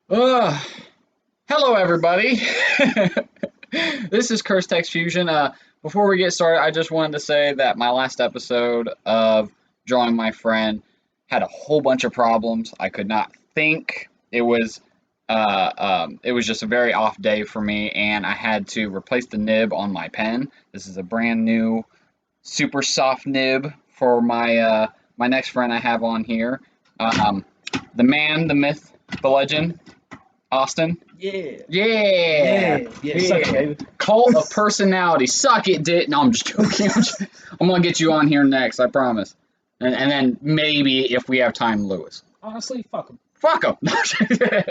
Hello, everybody. This is Curse Text Fusion. Before we get started, I just wanted to say that my last episode of Drawing My Friend had a whole bunch of problems. I could not think. It was just a very off day for me, and I had to replace the nib on my pen. This is a brand new, super soft nib for my my next friend I have on here. The man, the myth, the legend, Austin. Yeah. Yeah. Suck it, baby. Cult of personality. Suck it, dick. No, I'm just joking. I'm gonna get you on here next. I promise. And then maybe if we have time, Lewis. Honestly, fuck him. Fuck him.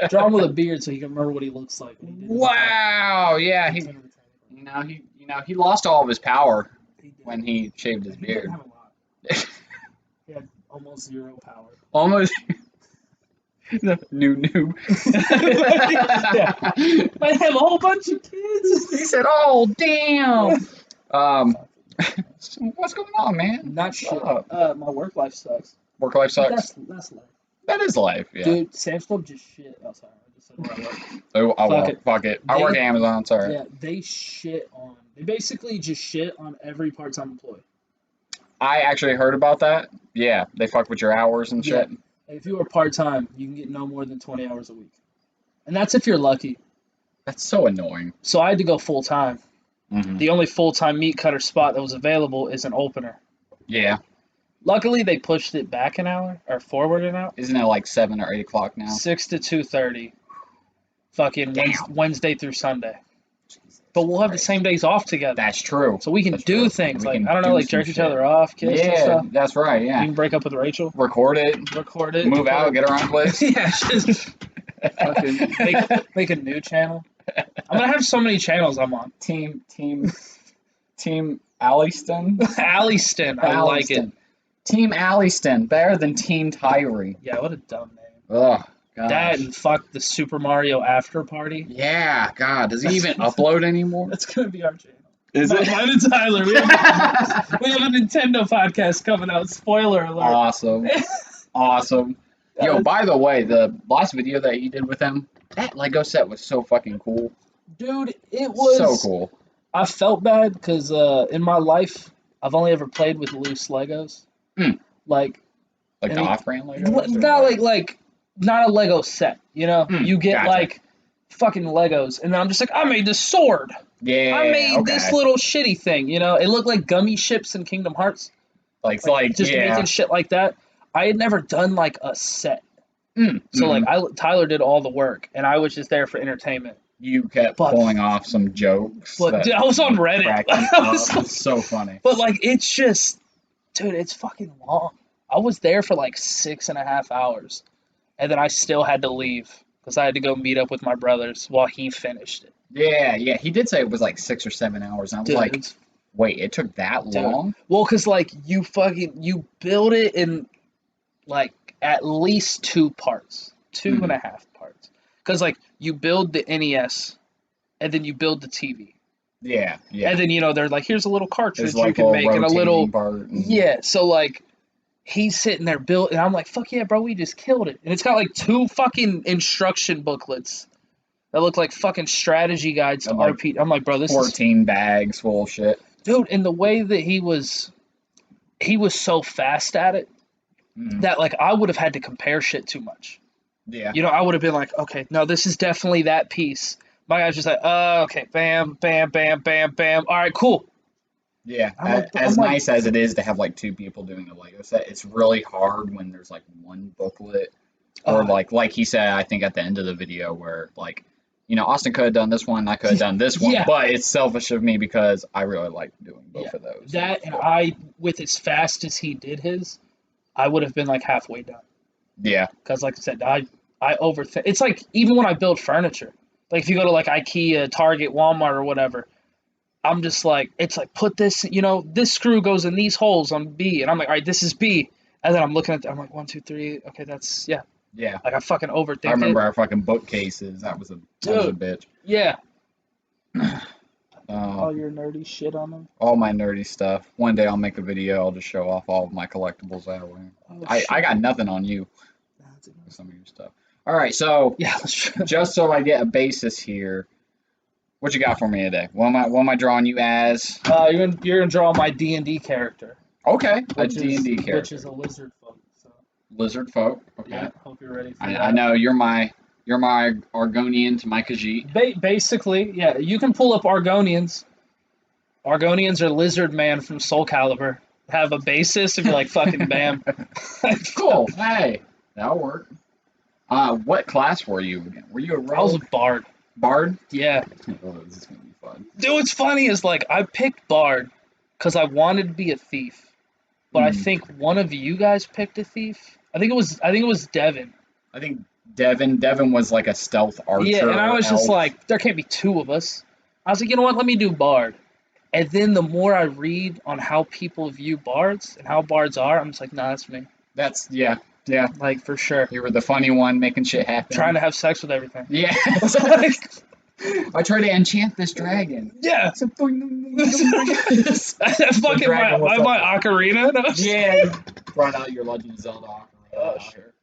Draw him with a beard so he can remember what he looks like. When he did Wow. Yeah. He lost all of his power when he shaved his beard. Didn't have a lot. He had almost zero power. Almost. New noob. Yeah. I have a whole bunch of kids. He said, "Oh, damn." What's going on, man? Not shit. My work life sucks. Work life sucks. That's life. That is life, yeah. Dude, Sam's Club just shit. Oh, sorry. I just said where I work. Oh, I Fuck won't. it. Fuck it. I work at Amazon, sorry. Yeah, they basically just shit on every part-time employee. I actually heard about that. Yeah, they fuck with your hours and shit. Yeah. If you are part-time, you can get no more than 20 hours a week. And that's if you're lucky. That's so annoying. So I had to go full-time. Mm-hmm. The only full-time meat cutter spot that was available is an opener. Yeah. Luckily, they pushed it back an hour, or forward an hour. Isn't it like 7 or 8 o'clock now? 6 to 2:30. Fucking Wednesday through Sunday. But we'll have the same days off together. That's true. So we can do things like, I don't know, like jerk each other off, kiss and Yeah, stuff. that's right, yeah. You can break up with Rachel. Record it. Move out, get her own place. Yeah, just fucking make a new channel. I'm going to have so many channels I'm on. Team Allyston? Allyston, I like it. Team Allyston, better than Team Tyree. Yeah, what a dumb name. Ugh, gosh. That and fuck the Super Mario After Party. Yeah, God, does he even upload anymore? That's going to be our channel. Is it? Mine and Tyler. We have a Nintendo podcast coming out. Spoiler alert. Awesome. Yo, by the way, the last video that you did with him, that Lego set was so fucking cool. Dude, it was so cool. I felt bad because in my life, I've only ever played with loose Legos. Like the off-brand Legos? Not not a Lego set, you know? You get gotcha. like fucking Legos, and then I'm just like, I made this sword. Yeah, I made this little shitty thing, you know? It looked like gummy ships in Kingdom Hearts. Just making shit like that. I had never done like a set. So like Tyler did all the work, and I was just there for entertainment. You kept pulling off some jokes. But dude, I was on Reddit. It's so funny. But like, it's just, dude, it's fucking long. I was there for like 6.5 hours, and then I still had to leave because I had to go meet up with my brothers while he finished it. Yeah, he did say it was like 6 or 7 hours. And I was like, wait, it took that long? Well, because like you build it in like at least 2 parts, 2.5 parts. Because like you build the NES, and then you build the TV. Yeah. And then, they're like, here's a little cartridge you can make, and a little part. Yeah, so like he's sitting there building, and I'm like, fuck yeah, bro, we just killed it. And it's got like 2 fucking instruction booklets that look like fucking strategy guides to RP. I'm like, bro, this 14 bags full of shit. Dude, and the way that he was so fast at it that like I would have had to compare shit too much. Yeah. I would have been like, okay, no, this is definitely that piece. My guy's just like, okay, bam, bam, bam, bam, bam. All right, cool. Yeah, as nice as it is to have like 2 people doing a Lego set, it's really hard when there's like 1 booklet, or like he said, I think at the end of the video, where like, Austin could have done this one, I could have done this one, but it's selfish of me because I really like doing both of those. That and I, with as fast as he did his, I would have been like halfway done. Yeah, because like I said, I overthink. It's like even when I build furniture, like if you go to like IKEA, Target, Walmart, or whatever. I'm just like, it's like, put this, this screw goes in these holes on B. And I'm like, all right, this is B. And then I'm looking at I'm like, 1, 2, 3. Okay, that's, yeah. Like, I fucking overthink it. I remember our fucking bookcases. That was a bitch. Yeah. All your nerdy shit on them? All my nerdy stuff. One day I'll make a video. I'll just show off all of my collectibles that way. I got nothing on you. some of your stuff. All right, so Yeah, let's try. just so I get a basis here, what you got for me today? What am I drawing you as? You're gonna draw my D&D character, Okay, a which D&D which character. is a lizard folk. So Lizard folk. Okay. yeah, hope you're ready for I that. know you're my Argonian to my Khajiit. Basically, yeah, you can pull up Argonians. Argonians are lizard man from Soul Calibur. Have a basis if you're like fucking bam. Cool. Hey, that'll work. What class were you again? Were you a I was a rogue? bard. Bard? Yeah. Oh, this is gonna be fun. Dude, what's funny is like I picked bard because I wanted to be a thief, but I think one of you guys picked a thief. I think it was Devin. I think Devin was like a stealth archer. Yeah, and I was just elf. like, there can't be two of us. I was like, you know what? Let me do bard. And then the more I read on how people view bards and how bards are, I'm just like, nah, that's me. That's yeah. Like for sure. You were the funny one making shit happen. Trying to have sex with everything. Yeah. I try to enchant this dragon. Yeah. It's a Fucking dragon was my ocarina. And I was yeah. Brought out your Legend of Zelda ocarina out here.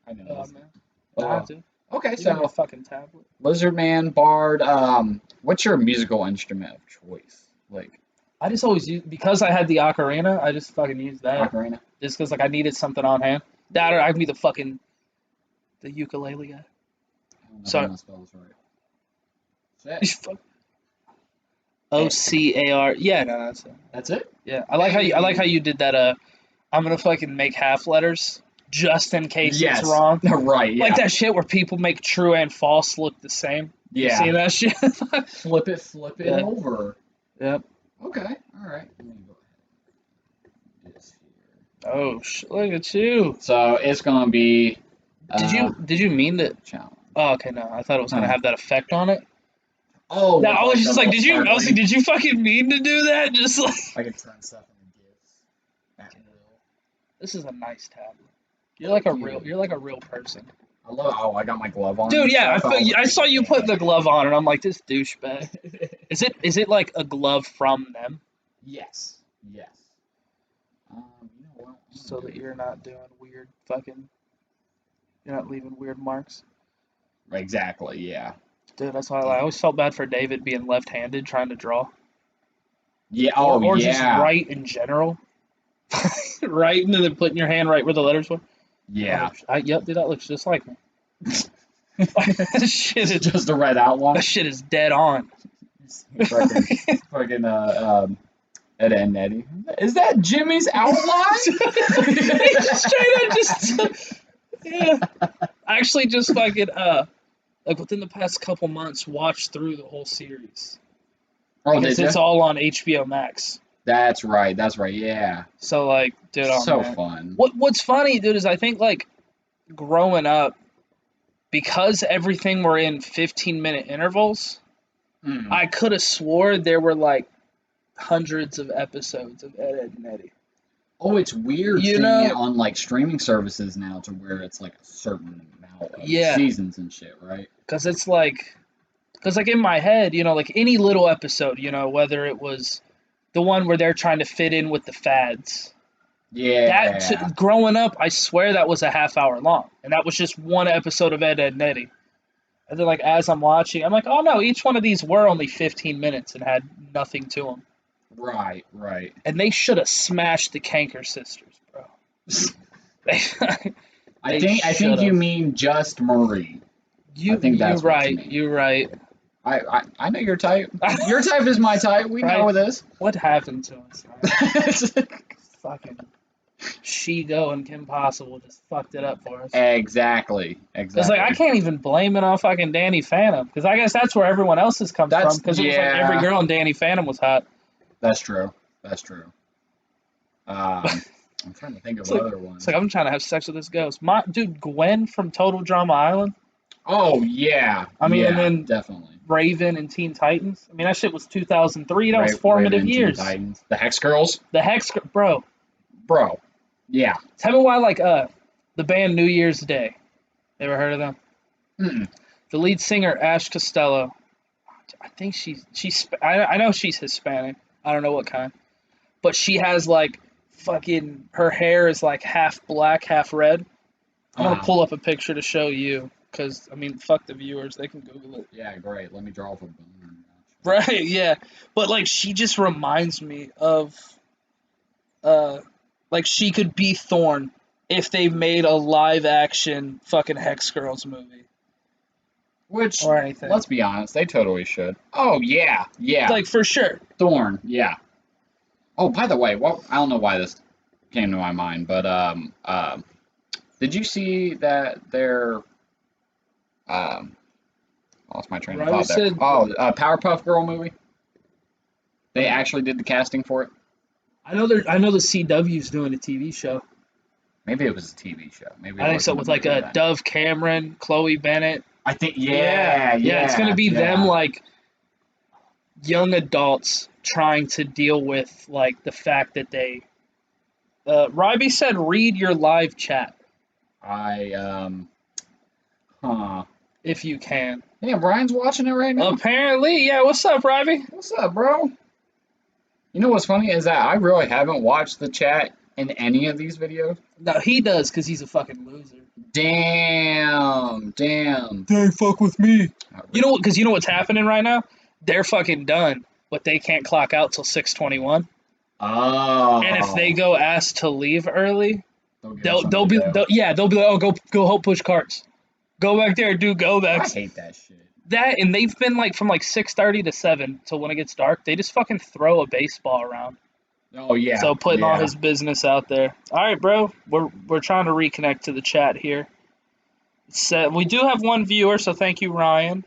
I know. oh this. man. Uh, Nah, dude. okay, Give me a so fucking tablet. Lizard Man, Bard. What's your musical instrument of choice? Like I just always use because I had the ocarina. I just fucking used that ocarina. just because like I needed something on hand. That or I can be the ukulele guy. I don't know Sorry. how to spell this right. Shit. OCAR. Yeah, no, that's it. That's it. Yeah, I like how you did that. I'm gonna fucking make half letters just in case Yes. it's wrong. Right. Yeah. Like that shit where people make true and false look the same. You Yeah. see that shit? Flip it Yeah. over. Yep. Okay. All right. Let me go ahead. and do this here. Oh, look at you. So it's gonna be. Did you mean that? Challenge. Oh, okay, no. I thought it was gonna Oh. have that effect on it. Oh. No, I was just like, I did you fucking mean to do that? Just like I can turn stuff into gifts. At will. this is a nice tablet. You're like a real person. I love. Oh, I got my glove on. Dude, and yeah, stuff. I saw you put the glove on, and I'm like, this douchebag. Is it like a glove from them, Yes. Yes. You know what? so that you're not doing weird fucking, you're not leaving weird marks? Exactly. Yeah. Dude, that's why I always felt bad for David being left-handed trying to draw, Yeah. Oh, or yeah. just write in general, writing and then putting your hand right where the letters were. Yeah. Yep, dude, that looks just like me. That shit is Just a red outline. that shit is dead on. fucking Ed and Eddie. Is that Jimmy's outline? Straight up just yeah. I actually just fucking like within the past couple months watched through the whole series Oh, because did it's you? all on HBO Max. That's right. That's right. Yeah. So like, dude, oh, So man. fun. What's funny, dude, is I think like growing up, because everything were in 15-minute intervals, Mm. I could have swore there were like hundreds of episodes of Ed and Eddie. Oh, it's weird You seeing know- it on like streaming services now to where it's like a certain amount of Yeah. seasons and shit, right? Because it's like, in my head, you know, like any little episode, you know, whether it was the one where they're trying to fit in with the fads. Yeah. Growing up, I swear that was a half hour long, and that was just one episode of Ed, and Eddie. And then, like, as I'm watching, I'm like, oh no, each one of these were only 15 minutes and had nothing to them. Right. Right. And they should have smashed the Kanker sisters, bro. I think should've. you mean just Marie. I think that's you're what right. you mean. You're right. I know your type. Your type is my type. We know Right. this. What happened to us? Man? Fucking Shigo and Kim Possible just fucked it up for us. Exactly. Because like I can't even blame it on fucking Danny Phantom. Because I guess that's where everyone else's comes from. Because it was like every girl in Danny Phantom was hot. That's true. That's true. I'm trying to think of other ones. It's like I'm trying to have sex with this ghost. Dude, Gwen from Total Drama Island, Oh yeah. I mean, yeah, and then- definitely. Raven, and Teen Titans. I mean, that shit was 2003. That was formative Raven, Teen years. Titans. The Hex Girls, The Hex, bro. bro. Yeah. Tell me why, like, the band New Year's Day. Ever heard of them? Mm-mm. The lead singer Ash Costello. I think I know she's Hispanic. I don't know what kind, but she has like fucking her hair is like half black, half red. I'm gonna pull up a picture to show you, because I mean, fuck the viewers, they can Google it. Yeah, great. Let me draw off a boner. Right, yeah. But like she just reminds me of like she could be Thorn if they made a live action fucking Hex Girls movie. Which, or anything. let's be honest, they totally should. Oh, yeah, yeah. Like for sure. Thorn, yeah. Oh, by the way, well, I don't know why this came to my mind, but did you see that their lost my train of thought there. Oh, Powerpuff Girl movie? They actually did the casting for it? I know the CW's doing a TV show. Maybe it was a TV show. Maybe I think so, with like a Dove Cameron, Chloe Bennett. I think yeah. It's gonna be them like young adults trying to deal with like the fact that they. Ryby said, "Read your live chat." If you can. Yeah, Brian's watching it right now. Apparently, yeah. What's up, Ryby? What's up, bro? You know what's funny is that I really haven't watched the chat in any of these videos. No, he does because he's a fucking loser. Damn. They fuck with me. You know what? Because you know what's happening right now? They're fucking done, but they can't clock out till 6:21. Oh. And if they go ask to leave early, they'll be like, oh, go help push carts. Go back there, do go backs. I hate that shit. That, and they've been like from like 6:30 to 7 till when it gets dark. They just fucking throw a baseball around. Oh yeah. So putting all his business out there. All right, bro. We're trying to reconnect to the chat here. We do have one viewer, so thank you, Ryan.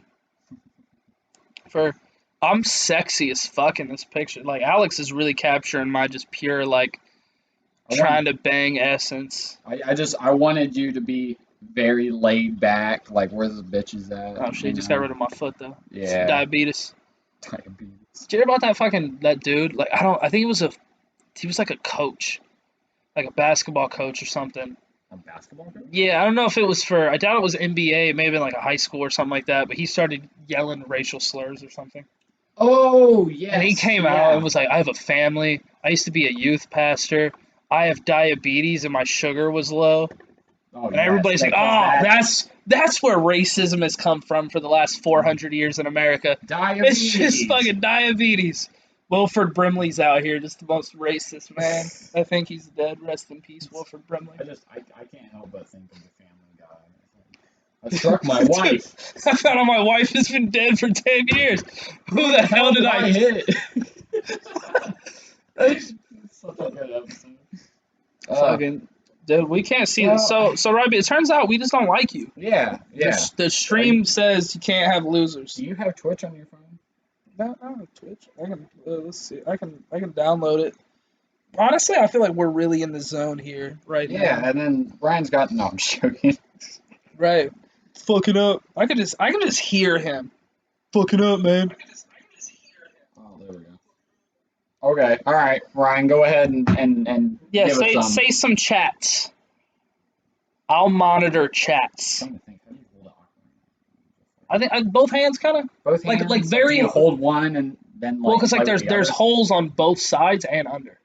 I'm sexy as fuck in this picture. Like Alex is really capturing my just pure like trying to bang essence. I wanted you to be very laid back, like where's the bitches at? Oh shit, just got rid of my foot though. Yeah. Diabetes. Did you hear about that dude? Like I think he was like a coach. Like a basketball coach or something. A basketball coach? Yeah, I don't know if it was I doubt it was NBA, maybe like a high school or something like that, but he started yelling racial slurs or something. Oh, yes. And he came out and was like, I have a family. I used to be a youth pastor. I have diabetes and my sugar was low. Oh, and everybody's like, that's where racism has come from for the last 400 years in America. Diabetes. It's just fucking diabetes. Wilford Brimley's out here, just the most racist man. I think he's dead. Rest in peace, Wilford Brimley. I can't help but think of the Family Guy. I struck my wife. I found out my wife has been dead for 10 years. Who the hell did I hit? That's such a good episode. Fucking dude, we can't see this. So Ryby, it turns out we just don't like you. Yeah. The stream says you can't have losers. Do you have Twitch on your phone? No, I don't have Twitch. I can let's see. I can download it. Honestly, I feel like we're really in the zone here now. Yeah, and then Ryan's got I'm joking. Right. Fucking up. I can just hear him. Fucking up, man. Oh, there we go. Okay. All right, Ryan, go ahead and yeah, give us some. Say some chats. I'll monitor chats. I think both hands kind of. Both hands. Like very. You hold one and then. Well, because like there's holes on both sides and under.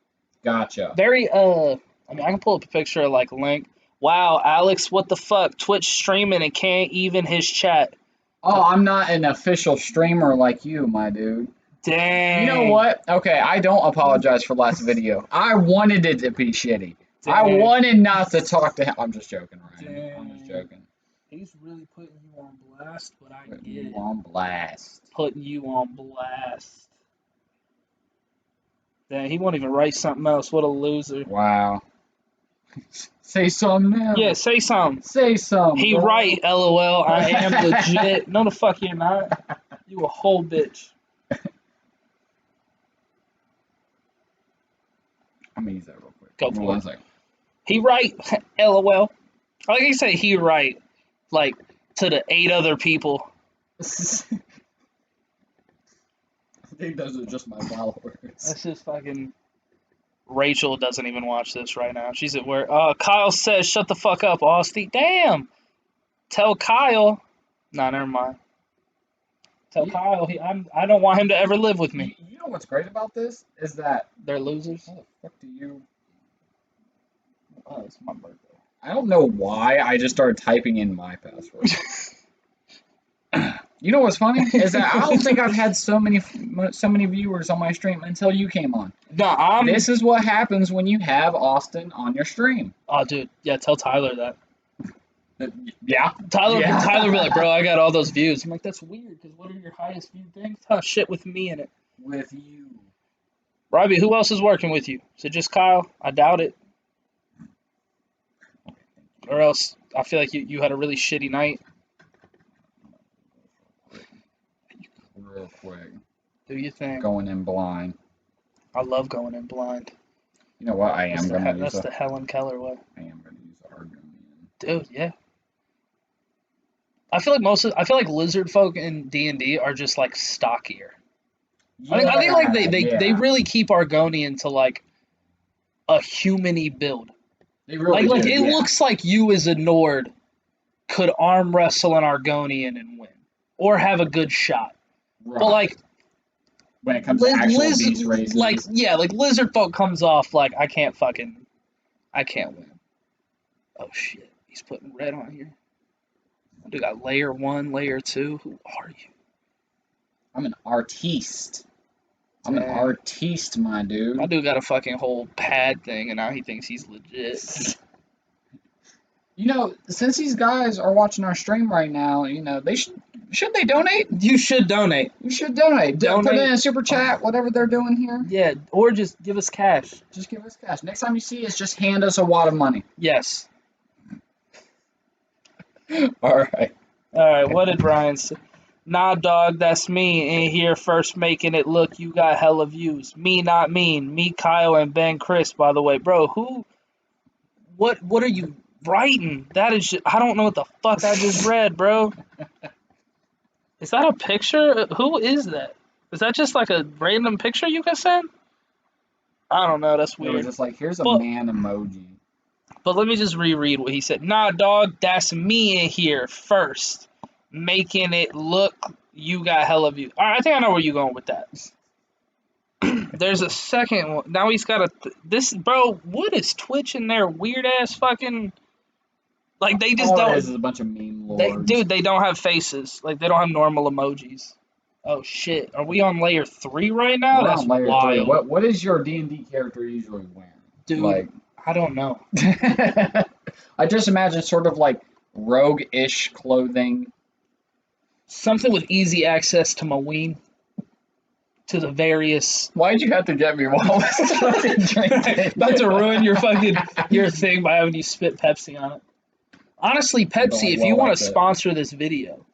Gotcha. Very I mean I can pull up a picture of like link. Wow, Alex, what the fuck? Twitch streaming and can't even his chat. Oh, I'm not an official streamer like you, my dude. Dang. You know what? Okay, I don't apologize for last video. I wanted it to be shitty. Dang. I wanted not to talk to him. I'm just joking, Ryan. Dang. I'm just joking. He's really putting you on blast, but I get it. You on blast. Putting you on blast. Dang, he won't even write something else. What a loser. Wow. Say something now. Yeah, say something. Say something. He right, LOL. I am legit. No, the fuck you're not. You a whole bitch. I'm gonna use that real quick. Go for it. 1 second. He right, LOL. I like you say he right, like to the 8 other people. I think those are just my followers. That's just fucking. Rachel doesn't even watch this right now. She's at work. Kyle says, "Shut the fuck up, Austin." Damn. Tell Kyle. Nah, never mind. Tell Kyle. I don't want him to ever live with me. You know what's great about this is that they're losers. How the fuck do you? Oh, it's my birthday. I don't know why I just started typing in my password. You know what's funny is that I don't think I've had so many viewers on my stream until you came on. No, This is what happens when you have Austin on your stream. Oh, dude, yeah, tell Tyler that. Yeah. Tyler Yeah. be like, bro, I got all those views. I'm like, that's weird, because what are your highest viewed things? Oh, shit with me in it. With you. Robbie, who else is working with you? Is it just Kyle? I doubt it. Or else, I feel like you had a really shitty night. Real quick. Do you think? Going in blind. I love going in blind. You know what? I am going to use That's the Helen Keller way. I am going to use a Argonian. Dude, yeah. I feel like lizard folk in D&D are just like stockier. Yeah, I think like they really keep Argonian to like a human-y build. They really Like do, it looks like you as a Nord could arm wrestle an Argonian and win, or have a good shot. Right. But like when it comes to actual beast races, like lizard folk comes off like I can't win. Oh shit, he's putting red on here. We got layer 1, layer 2. Who are you? I'm an artiste. I'm Dang. an artiste, my dude. My dude got a fucking whole pad thing, and now he thinks he's legit. You know, since these guys are watching our stream right now, you know, they should they donate? You should donate. You should donate. Put Donate. it in a super chat, whatever they're doing here. Yeah, or just give us cash. Just give us cash. Next time you see us, just hand us a wad of money. Yes. All right. All right, what did Brian say? Nah, dog, that's me in here first making it look you got hella views. Me, not mean. Me, Kyle, and Ben Chris, by the way. Bro, what are you writing? That is just, I don't know what the fuck I just read, bro. Is that a picture? Who is that? Is that just like a random picture you can send? I don't know, that's It was weird. just like, here's a But- man emoji. But let me just reread what he said. Nah, dog, that's me in here first, making it look you got hella views. All right, I think I know where you're going with that. There's a second one. Now he's got this, bro. What is Twitch in their weird ass fucking? Like they just All don't. it is a bunch of meme lords. They don't have faces. Like they don't have normal emojis. Oh shit, are we on layer 3 right now? We're That's on layer wild. 3. What is your D&D character usually wearing? Dude, Like, I don't know. I just imagine sort of like rogue-ish clothing. Something with easy access to my ween. To the various. Why'd you have to get me while I was fucking drinking? About to ruin your thing by having you spit Pepsi on it. Honestly, Pepsi, if you want to sponsor this video,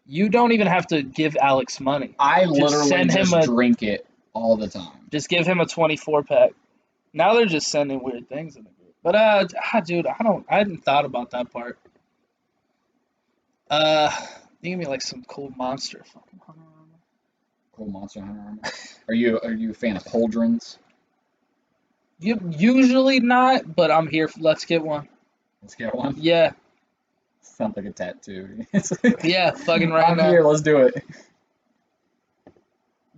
you don't even have to give Alex money. I literally send him just drink it all the time. Just give him a 24-pack. Now they're just sending weird things in the group. But dude, I hadn't thought about that part. You give me like some cool monster fucking hunter armor. Cool Monster Hunter armor. Are you a fan of pauldrons? Usually not, but I'm here. Let's get one. Let's get one. Yeah. Sounds like a tattoo. Yeah, fucking right I'm now. here. Let's do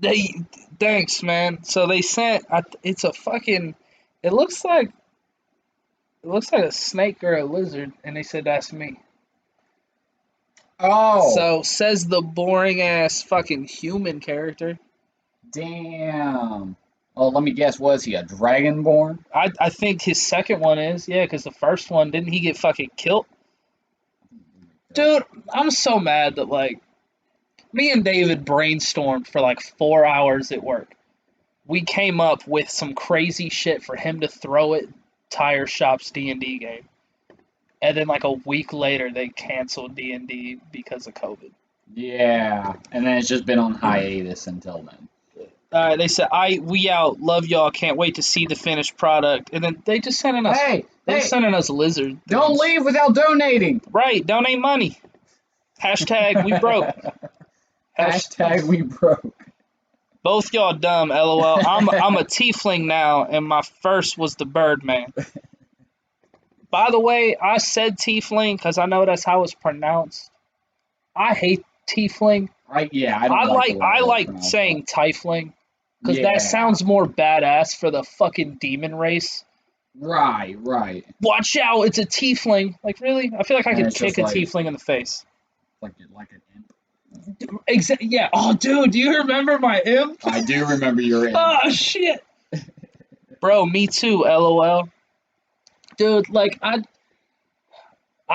it. Thanks, man. So they sent. It's a fucking. It looks like a snake or a lizard, and they said that's me. Oh. So says the boring ass fucking human character. Damn. Oh, let me guess. Was he a dragonborn? I think his second one is, yeah, because the first one, didn't he get fucking killed? Dude, I'm so mad that, like, me and David brainstormed for like 4 hours at work. We came up with some crazy shit for him to throw at Tire Shop's D&D game. And then like a week later, they canceled D&D because of COVID. Yeah. And then it's just been on hiatus until then. They said, we out, love y'all, can't wait to see the finished product. And then they just sending us, sending us lizard things. Don't leave without donating. Right, donate money. Hashtag we broke. Hashtag we broke. Both y'all dumb, LOL. I'm a tiefling now, and my first was the Birdman. By the way, I said tiefling because I know that's how it's pronounced. I hate tiefling. I like saying tiefling because that sounds more badass for the fucking demon race. Right. Watch out, it's a tiefling. Like, really? I feel like I And could it's just kick a like tiefling in the face. like an imp. Yeah. Oh, dude, do you remember my imp? I do remember your imp. Oh, shit. Bro, me too, LOL. Dude, like, I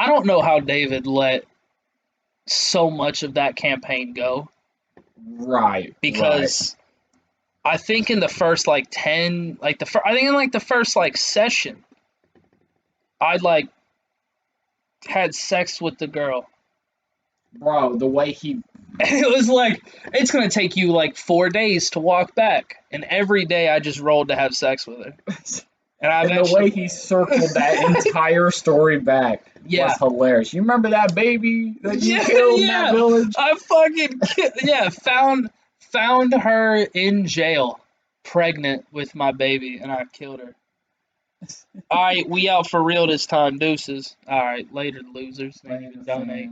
don't know how David let so much of that campaign go Right. because I think in the first like 10 like I think in like the first like session I like had sex with the girl. Bro, the way he And it was like it's going to take you like 4 days to walk back and every day I just rolled to have sex with her. And I and the way eventually he circled that entire story back yeah. was hilarious. You remember that baby that you Yeah, killed in that yeah. village? I fucking yeah, found her in jail pregnant with my baby and I killed her. All right, we out for real this time. Deuces. All right, later, losers. They need to Later, donate.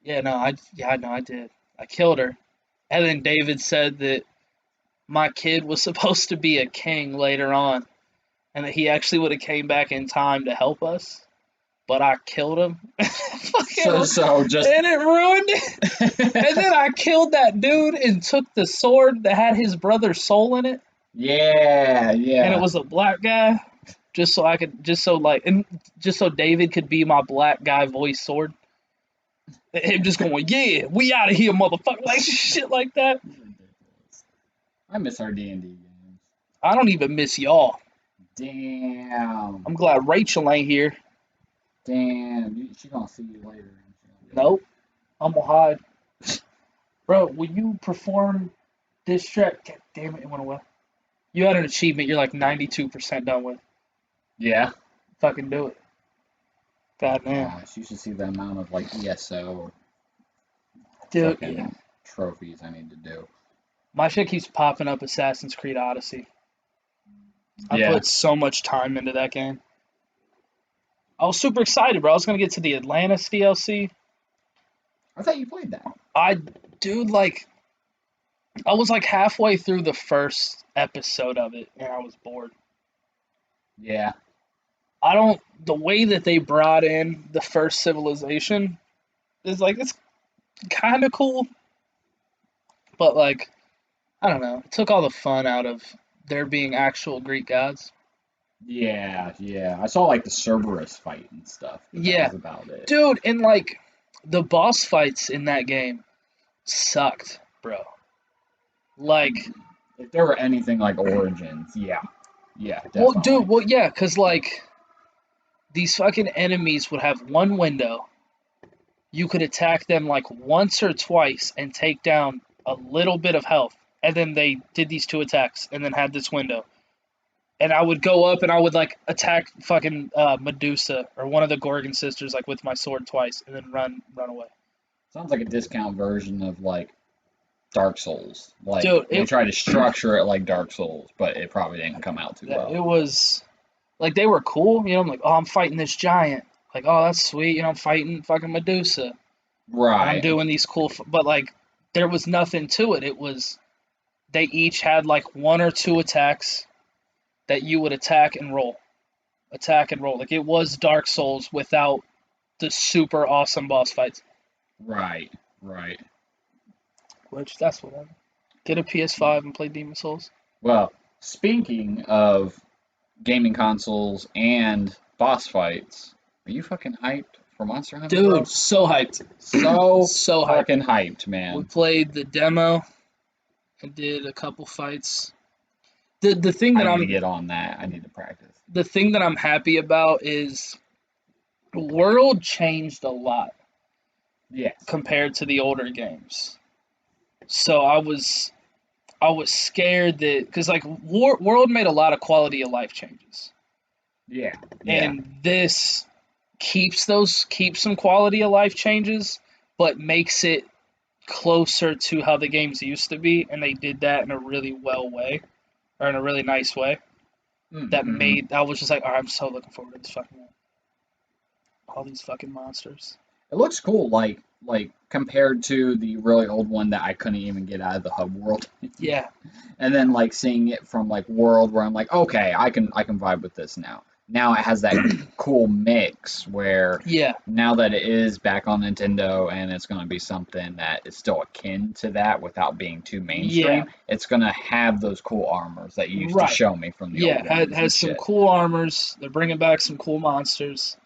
fam. I did. I killed her. And then David said that my kid was supposed to be a king later on, and that he actually would have came back in time to help us, but I killed him. So just And it ruined it. And then I killed that dude and took the sword that had his brother's soul in it, yeah, and it yeah. was a black guy. Just so David could be my black guy voice sword. Him just going, yeah, we out of here, motherfucker, like shit like that. Ridiculous. I miss our D&D games. I don't even miss y'all. Damn. I'm glad Rachel ain't here. Damn. She gonna see you later. Nope, I'm gonna hide. Bro, will you perform this track? God damn it, it went away. You had an achievement you're like 92% done with. Yeah. Fucking do it. God damn. Gosh, you should see the amount of like ESO Dude, fucking yeah. trophies I need to do. My shit keeps popping up Assassin's Creed Odyssey. I Yeah. put so much time into that game. I was super excited, bro. I was gonna get to the Atlantis DLC. I thought you played that. Dude, like, I was like halfway through the first episode of it and I was bored. Yeah. The way that they brought in the first civilization is like, it's kind of cool, but like, I don't know. It took all the fun out of there being actual Greek gods. Yeah. I saw like the Cerberus fight and stuff. But Yeah. that was about it. Dude, and like, the boss fights in that game sucked, bro. Like, If there were anything like Origins, yeah. Yeah, well, definitely. dude, well, yeah, because like, these fucking enemies would have one window. You could attack them like once or twice and take down a little bit of health. And then they did these two attacks and then had this window. And I would go up and I would like attack fucking Medusa or one of the Gorgon sisters like with my sword twice and then run away. Sounds like a discount version of like Dark Souls. Like Dude, they tried to structure it like Dark Souls, but it probably didn't come out too well. it was like they were cool. You know, I'm like, oh, I'm fighting this giant. Like, oh, that's sweet. You know, I'm fighting fucking Medusa. And I'm Right. doing these cool, but like there was nothing to it. It was they each had like one or two attacks that you would attack and roll. Like it was Dark Souls without the super awesome boss fights. Right. Which that's whatever. Get a PS5 and play Demon Souls. Well, speaking of gaming consoles and boss fights, are you fucking hyped for Monster Hunter, bro? Dude, so hyped. So So hyped. fucking hyped, We man. played the demo and did a couple fights. The thing that I need to get on that. I need to practice. the thing that I'm happy about is the world changed a lot Yes. compared to the older games. So I was scared that because like World made a lot of quality of life changes, Yeah. and this keeps some quality of life changes, but makes it closer to how the games used to be, and they did that in a really or in a really nice way. That made I was just like, all right, I'm so looking forward to this fucking game. All these fucking monsters. It looks cool, like compared to the really old one that I couldn't even get out of the hub world. Yeah. And then like seeing it from like world where I'm like, okay, I can vibe with this now. now it has that cool mix where Yeah, now that it is back on Nintendo and it's going to be something that is still akin to that without being too yeah, mainstream, it's going to have those cool armors that you used to right. show me from the Yeah, old ones and has some shit. cool armors. They're bringing back some cool monsters.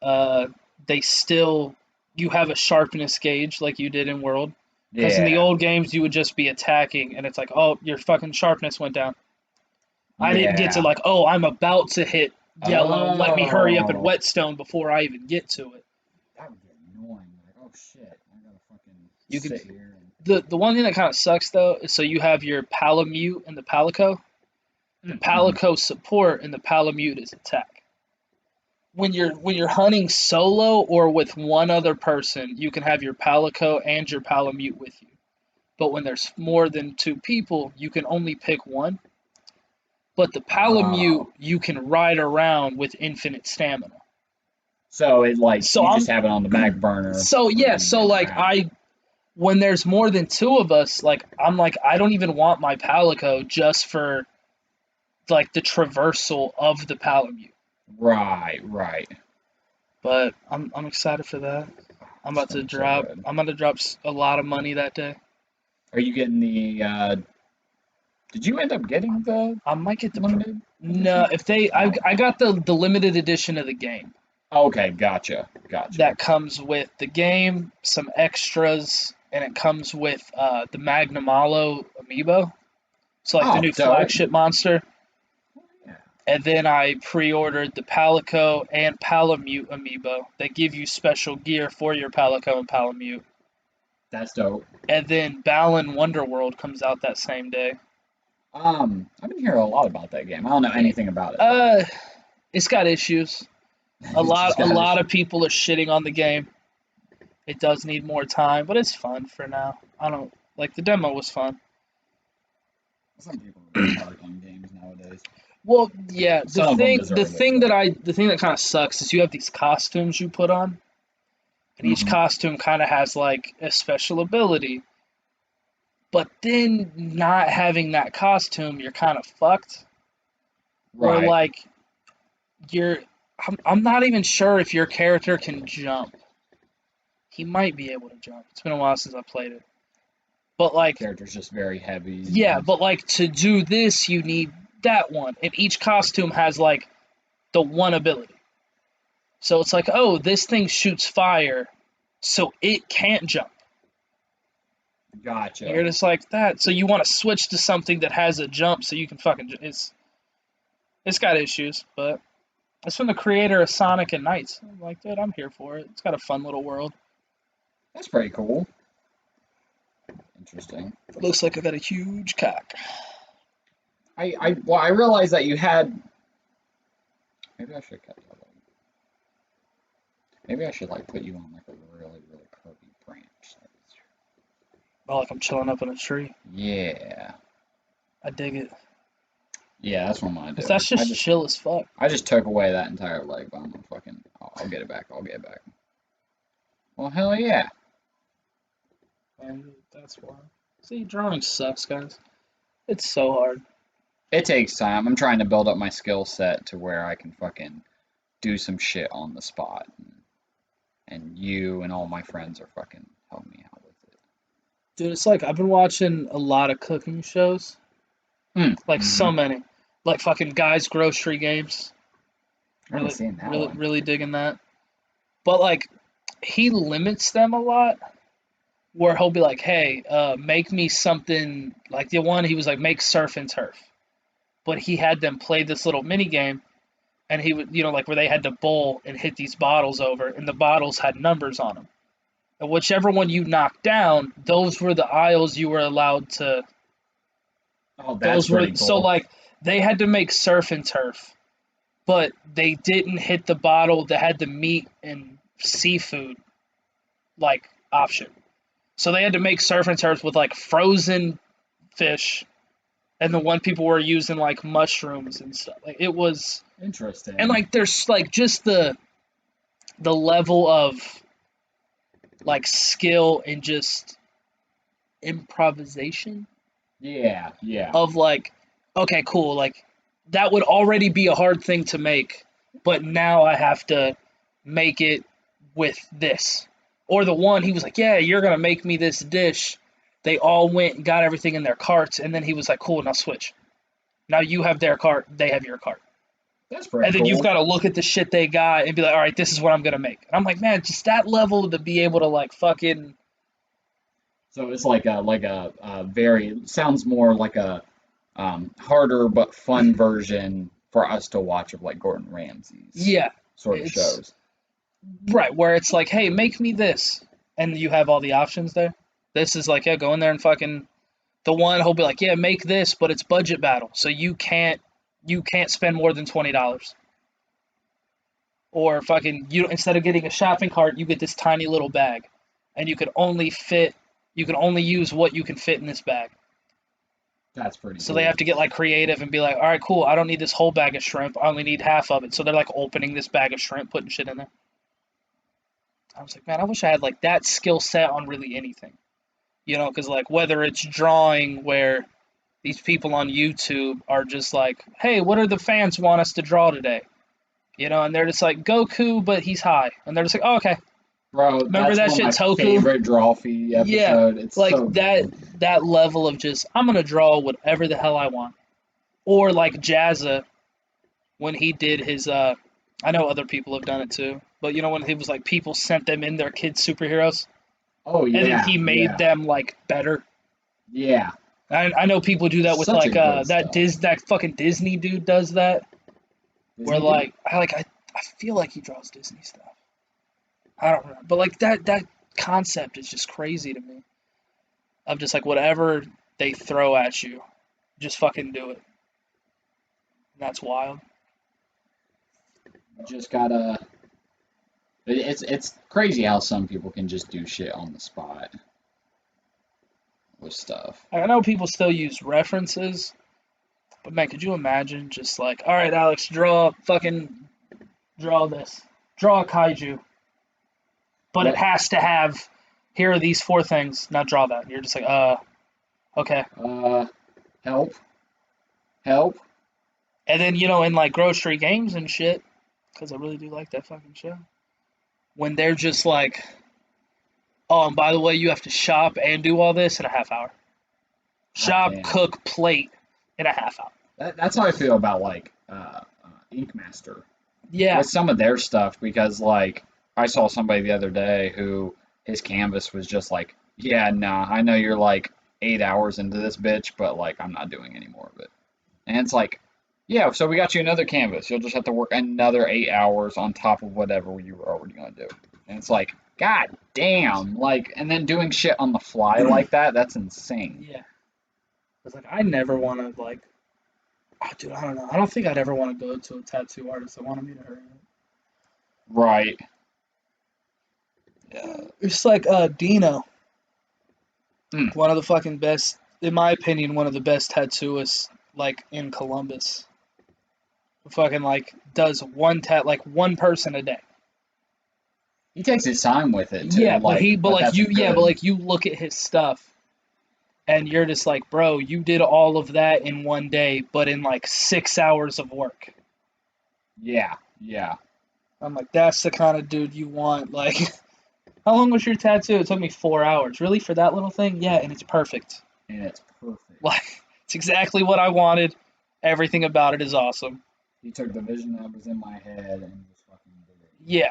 Uh, they still you have a sharpness gauge like you did in World. Because in the Yeah, old games you would just be attacking and it's like, oh, your fucking sharpness went down. I didn't get to yeah. like, oh, I'm about to hit yellow. Let me hurry up and Oh, whetstone before I even get to it. that would get annoying. Like, oh shit, I gotta fucking You can sit here the one thing that kind of sucks though is so you have your Palamute and the Palico. The and. Palico support and the Palamute is attack. When you're hunting solo or with one other person, you can have your Palico and your Palamute with you. But when there's more than two people, you can only pick one. But the Palamute Oh. you can ride around with infinite stamina. So it like So you just I'm have it on the back burner so for yeah, when you're so getting like around. I when there's more than two of us, like I'm like I don't even want my Palico just for like the traversal of the Palamute. Right, right. But I'm excited for that. I'm It's about to gonna be so drop good. I'm about to drop a lot of money that day. Are you getting the did you end up getting the I might get the limited no edition? if they Oh, I got the limited edition of the game okay, gotcha, gotcha. that comes with the game, some extras, and it comes with the Magnamalo amiibo. So like the Oh, new dope. flagship monster. Yeah, And then I pre-ordered the Palico and Palamute amiibo that give you special gear for your Palico and Palamute. that's dope. And then Balan Wonderworld comes out that same day. I've been hearing a lot about that game. I don't know anything about it though. Uh, it's got issues. A It lot just a got lot its of people are shitting on the game. It does need more time, but it's fun for now. I don't like the demo was fun. some people are really hard on games nowadays. Well, yeah, Some of them deserve it, but the thing that kind of sucks is you have these costumes you put on, and each hmm costume kind of has like a special ability. But then not having that costume, you're kind of fucked. Where right. like you're, I'm not even sure if your character can jump. He might be able to jump. It's been a while since I played it. But like, Character's just very heavy yeah, and but like to do this, you need that one, and each costume has like the one ability. So it's like, oh, this thing shoots fire, so it can't jump. gotcha. You're just like that. So you want to switch to something that has a jump, so you can fucking. It's got issues, but it's from the creator of Sonic and Knights. I'm like, dude, I'm here for it. It's got a fun little world. That's pretty cool. Interesting. It looks like I got a huge cock. Well, I realized that you had. Maybe I should cut that. Maybe I should like put you on like a really really curvy branch. Oh, like I'm chilling up in a tree. Yeah, I dig it. yeah, that's what I'm gonna Cause do. that's just chill as fuck. I just took away that entire leg, but I'm gonna fucking. I'll get it back. I'll get it back. Well, hell yeah. And that's why. See, drawing sucks, guys. It's so hard. It takes time. I'm trying to build up my skill set to where I can fucking do some shit on the spot, and you and all my friends are fucking helping me out with it. Dude, it's like I've been watching a lot of cooking shows. Like Mm-hmm. so many. Like fucking guys grocery games. I haven't Really seen that really one. really digging that. But like he limits them a lot where he'll be like, "Hey, make me something like the one he was like, make surf and turf." But he had them play this little mini game, and he would, like where they had to bowl and hit these bottles over, and the bottles had numbers on them. And whichever one you knocked down, those were the aisles you were allowed to. Oh, that's Those were pretty so cool. like they had to make surf and turf, but they didn't hit the bottle that had the meat and seafood like option. So they had to make surf and turf with like frozen fish, and the one people were using like mushrooms and stuff. Like it was, and Interesting. like there's like just the level of like skill and just improvisation Yeah, yeah. of like, okay, cool, like that would already be a hard thing to make, but now I have to make it with this. Or the one he was like, yeah, you're gonna make me this dish. They all went and got everything in their carts, and then he was like, cool, now switch. Now you have their cart, they have your cart. That's And pretty then you've cool. got to look at the shit they got and be like, all right, this is what I'm gonna make. And I'm like, man, just that level to be able to like fucking So it's like a very sounds more like a harder but fun version for us to watch of like Gordon Ramsay's yeah, sort of it's shows. right where it's like, hey, make me this, and you have all the options there. This is like, yeah, go in there and fucking the one he'll be like, yeah, make this, but it's budget battle, so you can't spend more than $20. Or fucking you instead of getting a shopping cart, you get this tiny little bag, and you can only use what you can fit in this bag. That's pretty So they cool. have to get like creative and be like, all right, cool, I don't need this whole bag of shrimp. I only need half of it. So they're like opening this bag of shrimp, putting shit in there. I was like, man, I wish I had like that skill set on really anything. Because like whether it's drawing where these people on YouTube are just like, hey, what do the fans want us to draw today? And they're just like Goku, but he's high, and they're just like, oh, okay. Bro, Remember that's that one of shit, my Toku? favorite draw feed Yeah, episode. It's like so that good. that level of just I'm gonna draw whatever the hell I want. Or like Jazza when he did his I know other people have done it too, but when he was like people sent them in their kids superheroes Oh and then yeah, he made yeah, them like better. yeah. I know people do that with Such a like good that stuff. that fucking Disney dude does that where Disney dude? I feel like he draws Disney stuff. I don't know, but like that concept is just crazy to me. Of just like whatever they throw at you, just fucking do it. That's wild. Just gotta. It's crazy how some people can just do shit on the spot with stuff. I know people still use references, but man, could you imagine just like, all right, Alex, draw this, draw a kaiju, but it What? has to have. Here are these four things. Now draw that. And you're just like, okay. Uh, help, help. And then in like grocery games and shit, because I really do like that fucking show. When they're just like, oh, and by the way, you have to shop and do all this in a half hour. God Shop, damn. cook, plate in a half hour. That's how I feel about like Ink Master Yeah, with some of their stuff because like I saw somebody the other day who his canvas was just like, yeah, nah, I know you're like 8 hours into this bitch, but like I'm not doing any more of it. And it's like, yeah, so we got you another canvas. You'll just have to work another 8 hours on top of whatever you were already gonna do. And it's like, God damn, like, and then doing shit on the fly like that, that's insane. yeah. It's like I never want to like, oh, dude. I don't know. I don't think I'd ever want to go to a tattoo artist that wanted me to hurt Right. it. It's like Dino, Hmm. one of the fucking best, in my opinion, one of the best tattooists like in Columbus. Fucking like does like one person a day. He takes his time with it too, Yeah, but like, he, but but like that's a you, yeah, but good, like you look at his stuff and you're just like, bro, you did all of that in one day, but in like 6 hours of work. yeah, yeah, I'm like, that's the kind of dude you want. Like, how long was your tattoo? It took me 4 hours. Really, for that little thing? Yeah, and it's perfect. and it's perfect. Like, it's exactly what I wanted. Everything about it is awesome. He took the vision that was in my head and just fucking did it. Yeah,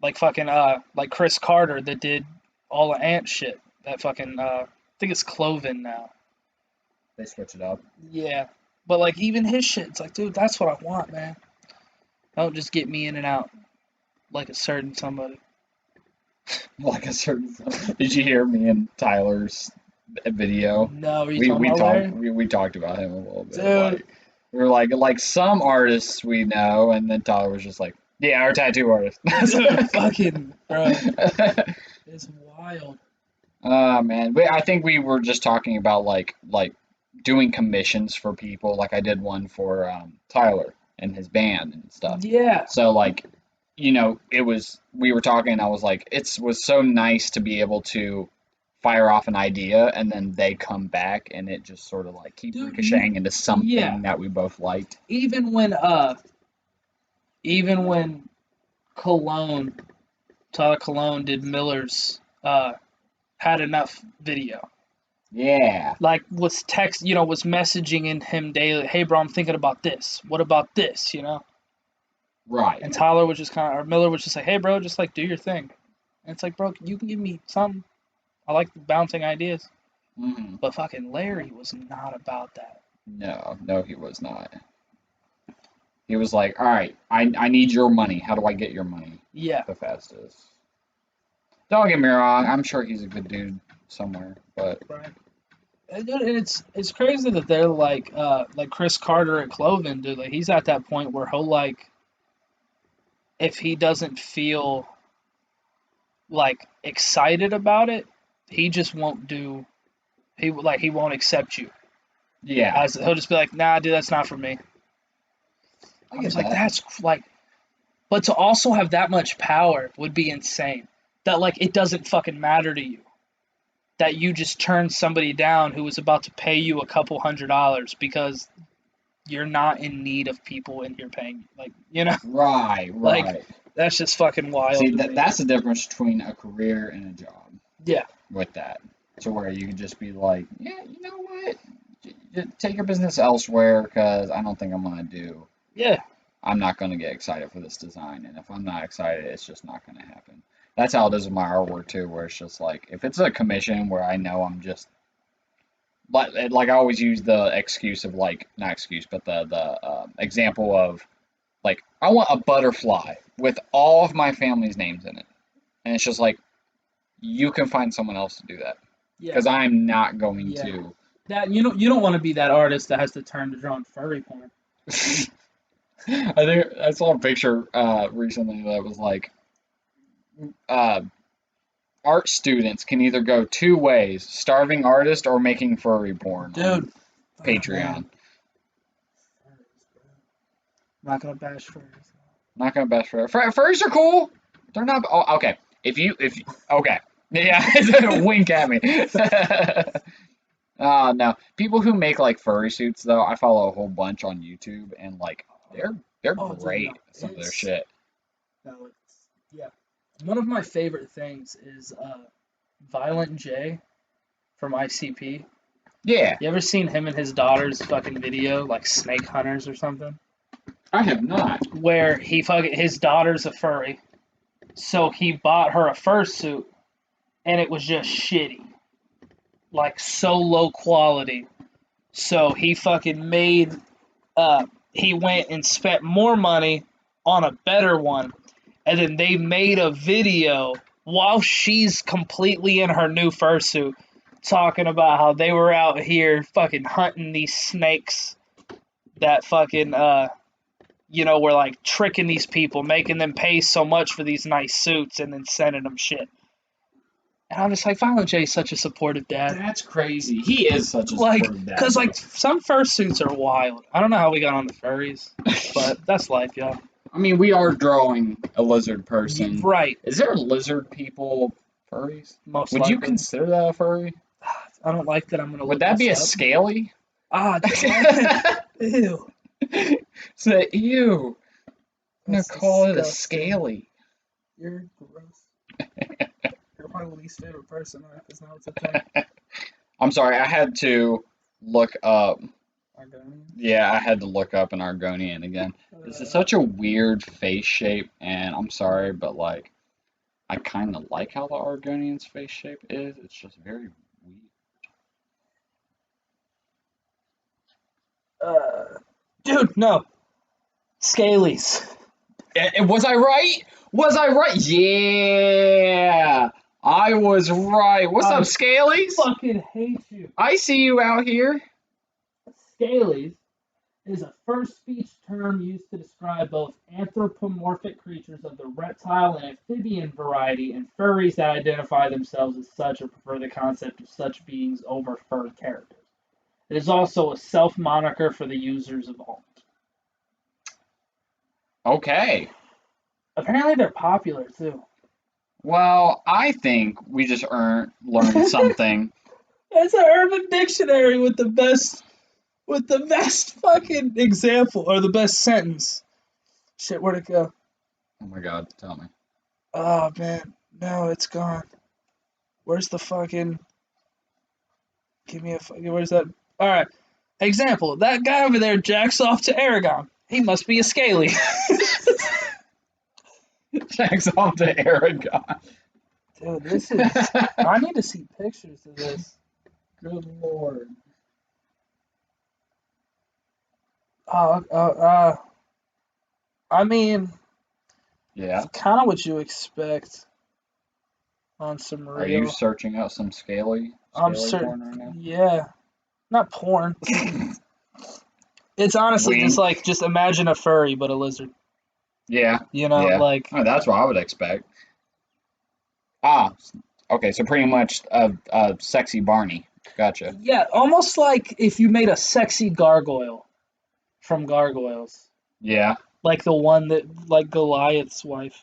like fucking like Chris Carter that did all the ant shit. That fucking I think it's Cloven now. They switch it up. Yeah, but like even his shit, it's like, dude, that's what I want, man. Don't just get me in and out like a certain somebody. Like a certain. Did you hear me and Tyler's video? No, are you We talking we about talked Larry? we talked about him a little bit. Dude, Like we were like some artists we know, and then Tyler was just like, yeah, our tattoo artist. dude, fucking bro, it's wild. Oh man, I think we were just talking about like doing commissions for people. Like I did one for Tyler and his band and stuff. Yeah, So like, it was we were talking. And I was like, it was so nice to be able to fire off an idea and then they come back and it just sort of like keeps dude, ricocheting into yeah. something that we both liked. Even when even when Cologne, Tyler Cologne did Miller's had enough video. Yeah. Like was was messaging in him daily, hey bro, I'm thinking about this. What about this, Right. And Tyler was just or Miller was just like, hey bro, just like do your thing. And it's like, bro, you can give me something. I like the bouncing ideas. Mm-hmm. But fucking Larry was not about that. No, he was not. He was like, all right, I need your money. How do I get your money? Yeah. The fastest. Don't get me wrong. I'm sure he's a good dude somewhere, but Right. And it's crazy that they're like Chris Carter at Cloven, dude. Like he's at that point where he'll like, if he doesn't feel like excited about it, he just won't do. He won't accept you. yeah, He'll just be like, nah, dude, that's not for me. I I'm get just like, that. that's like, but to also have that much power would be insane. That like it doesn't fucking matter to you. That you just turn somebody down who was about to pay you a couple $100 because you're not in need of people in here paying you. Right, Like right. that's just fucking wild See, to me. that's the difference between a career and a job. Yeah. With that, to where you can just be like, yeah, you know what? Take your business elsewhere because I don't think I'm gonna do. Yeah. I'm not gonna get excited for this design, and if I'm not excited, it's just not gonna happen. That's how it is with my artwork too, where it's just like if it's a commission where I know I'm just like I always use the excuse of like not excuse, but the example of like I want a butterfly with all of my family's names in it, and it's just like you can find someone else to do that Yeah. because I'm not going Yeah. to. That you don't want to be that artist that has to turn to drawing furry porn. I think I saw a picture recently that was like uh, art students can either go two ways: starving artist or making furry porn on Dude. Patreon. I'm not gonna bash furries. Not gonna bash furries are cool. They're not. Oh, okay. If okay, yeah, wink at me. No, people who make like furry suits though, I follow a whole bunch on YouTube and like they're Oh, dude, no. great. Some of their shit. No, yeah. One of my favorite things is Violent J from ICP. Yeah, You ever seen him and his daughter's fucking video, like Snake Hunters or something? I have not. Where his daughter's a furry, so he bought her a fursuit, and it was just shitty, like so low quality. So he fucking he went and spent more money on a better one, and then they made a video while she's completely in her new fursuit, talking about how they were out here fucking hunting these snakes that fucking were like tricking these people, making them pay so much for these nice suits, and then sending them shit. And I'm just like, Violent J is such a supportive dad. That's crazy. He is such a Like, supportive dad. because like some fursuits are wild. I don't know how we got on the furries, but that's life, y'all. I mean, we are drawing a lizard person. Right. Is there lizard people furries? Most Would likely. you consider that a furry? I don't like that. I'm gonna. Would look that be a this up. scaly? Ah, ew. So, ew. I'm gonna That's call it a disgusting. scaly. You're gross. You're my least favorite person. That's not what's a thing. I'm sorry, I had to look up. Argonian? Yeah, I had to look up an Argonian again. This is such a weird face shape, and I'm sorry, but like, I kind of like how the Argonian's face shape is. It's just very weird. Dude, no. Scalies. Was I right? Was I right? Yeah, I was right. What's up, Scalies? Fucking hate you. I see you out here. Scalies is a first speech term used to describe both anthropomorphic creatures of the reptile and amphibian variety and furries that identify themselves as such or prefer the concept of such beings over fur characters. It is also a self-moniker for the users of alt. Okay. Apparently they're popular too. Well, I think we just learned something. It's an Urban Dictionary with the best fucking example or the best sentence. Shit, where'd it go? Oh my God, tell me. Oh man, no, it's gone. Where's the fucking? Give me a fucking. Where's that? All right. Example: that guy over there jacks off to Aragon. He must be a scaly. Jacks off to Aragon. Dude, this is. I need to see pictures of this. Good Lord. Uh, I mean, Yeah. it's kind of what you expect on some Are you real. searching out some scaly I'm porn certain. right Yeah, not porn. now? It's honestly just Wink. like just imagine a furry but a lizard. Yeah. You know, Yeah. like Oh, that's what I would expect. Ah, okay, so pretty much a sexy Barney. Gotcha. yeah, almost like if you made a sexy gargoyle from Gargoyles, Yeah. like the one that like Goliath's wife.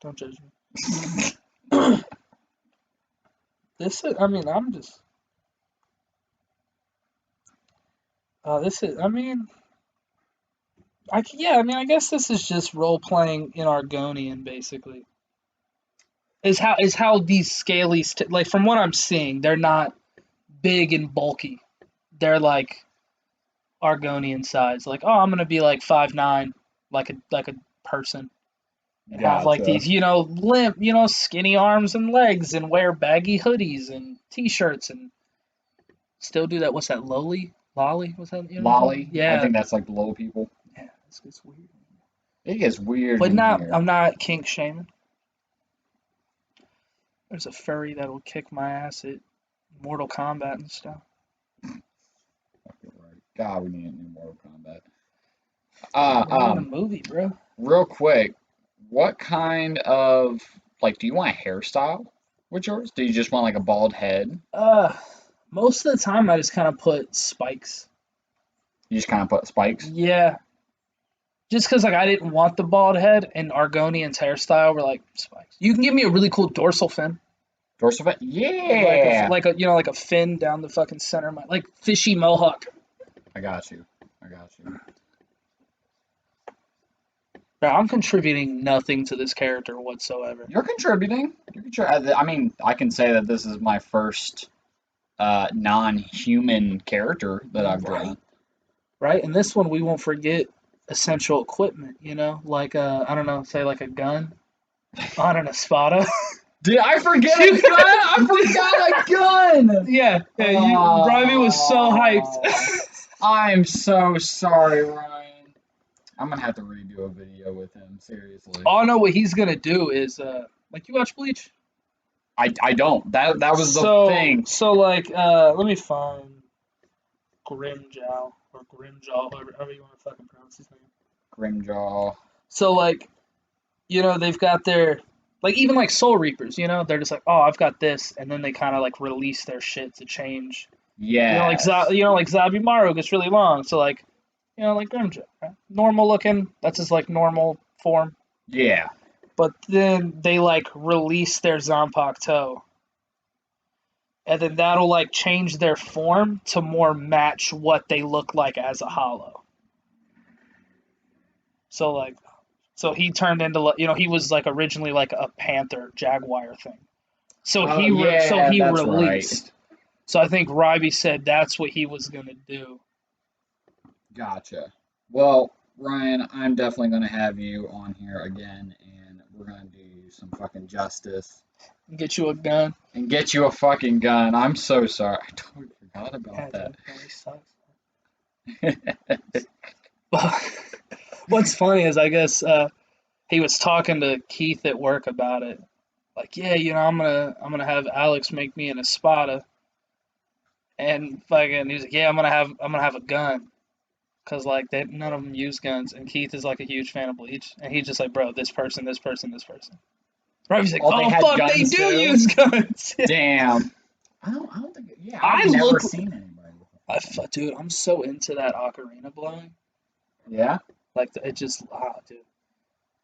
Don't judge me. This is. I mean, I'm just. This is. I mean, yeah. I mean, I guess this is just role playing in Argonian, basically. Is how these scalies like from what I'm seeing, they're not big and bulky. They're like Argonian size. Like, oh, I'm gonna be like 5'9", like a person, and have like Gotcha. these, skinny arms and legs, and wear baggy hoodies and t-shirts, and still do that. What's that? Lolly? What's that? You know what I'm talking Lolly. about? I Yeah, think that's like the little people. yeah. This gets weird. It gets weird But in not. here. I'm not kink shaming. There's a furry that'll kick my ass at Mortal Kombat and stuff. Okay, right. God, we need a new Mortal Kombat. We're doing a movie, bro. Real quick, what kind of like do you want a hairstyle with yours? Do you just want like a bald head? Uh, Most of the time I just kind of put spikes. You just kind of put spikes? Yeah, just because like I didn't want the bald head, and Argonian's hairstyle were like spikes. You can give me a really cool dorsal fin, Dorsal fin? like a Yeah. like a like a fin down the fucking center, of my like fishy mohawk. I got you. I got you. Bro, I'm contributing nothing to this character whatsoever. You're contributing. I mean, I can say that this is my first non-human character that I've drawn. Right, and this one we won't forget essential equipment. Like I don't know, say like a gun on an espada. Did I forget a gun? I forgot a gun. Yeah, Robbie was so hyped. I'm so sorry, Ryan. I'm gonna have to redo a video with him. Seriously. All I know what he's gonna do is like you watch Bleach. I don't. That was the thing. So like let me find Grimjow or Grimjaw, however you want to fucking pronounce his name. Grimjaw. So like they've got their like even like Soul Reapers, they're just like, oh, I've got this, and then they kind of like release their shit to change. Yes. Like Zabimaru gets really long, so like like Grimjaw, right? Normal looking. That's his like normal form. Yeah. But then they like release their Zanpakuto, and then that'll like change their form to more match what they look like as a hollow. So he turned into he was like originally like a panther jaguar thing. So Yeah, he that's right. released. So I think Ryby said that's what he was gonna do. Gotcha. Well, Ryan, I'm definitely gonna have you on here again, and we're gonna do some fucking justice Get you a gun. and get you a fucking gun. I'm so sorry. I totally forgot about Yeah, that. dude, he sucks. What's funny is I guess he was talking to Keith at work about it. Like, yeah, I'm gonna have Alex make me an espada, and fucking he's like, yeah, I'm gonna have a gun, cause like none of them use guns, and Keith is like a huge fan of Bleach, and he's just like, bro, this person, this person, this person. Right? He's like, Oh, they oh had fuck, they guns do too? use guns. Damn. I don't think. Yeah, I I've never look, seen anybody with a fucking. dude, I'm so into that ocarina blowing. Yeah. Like it just, dude,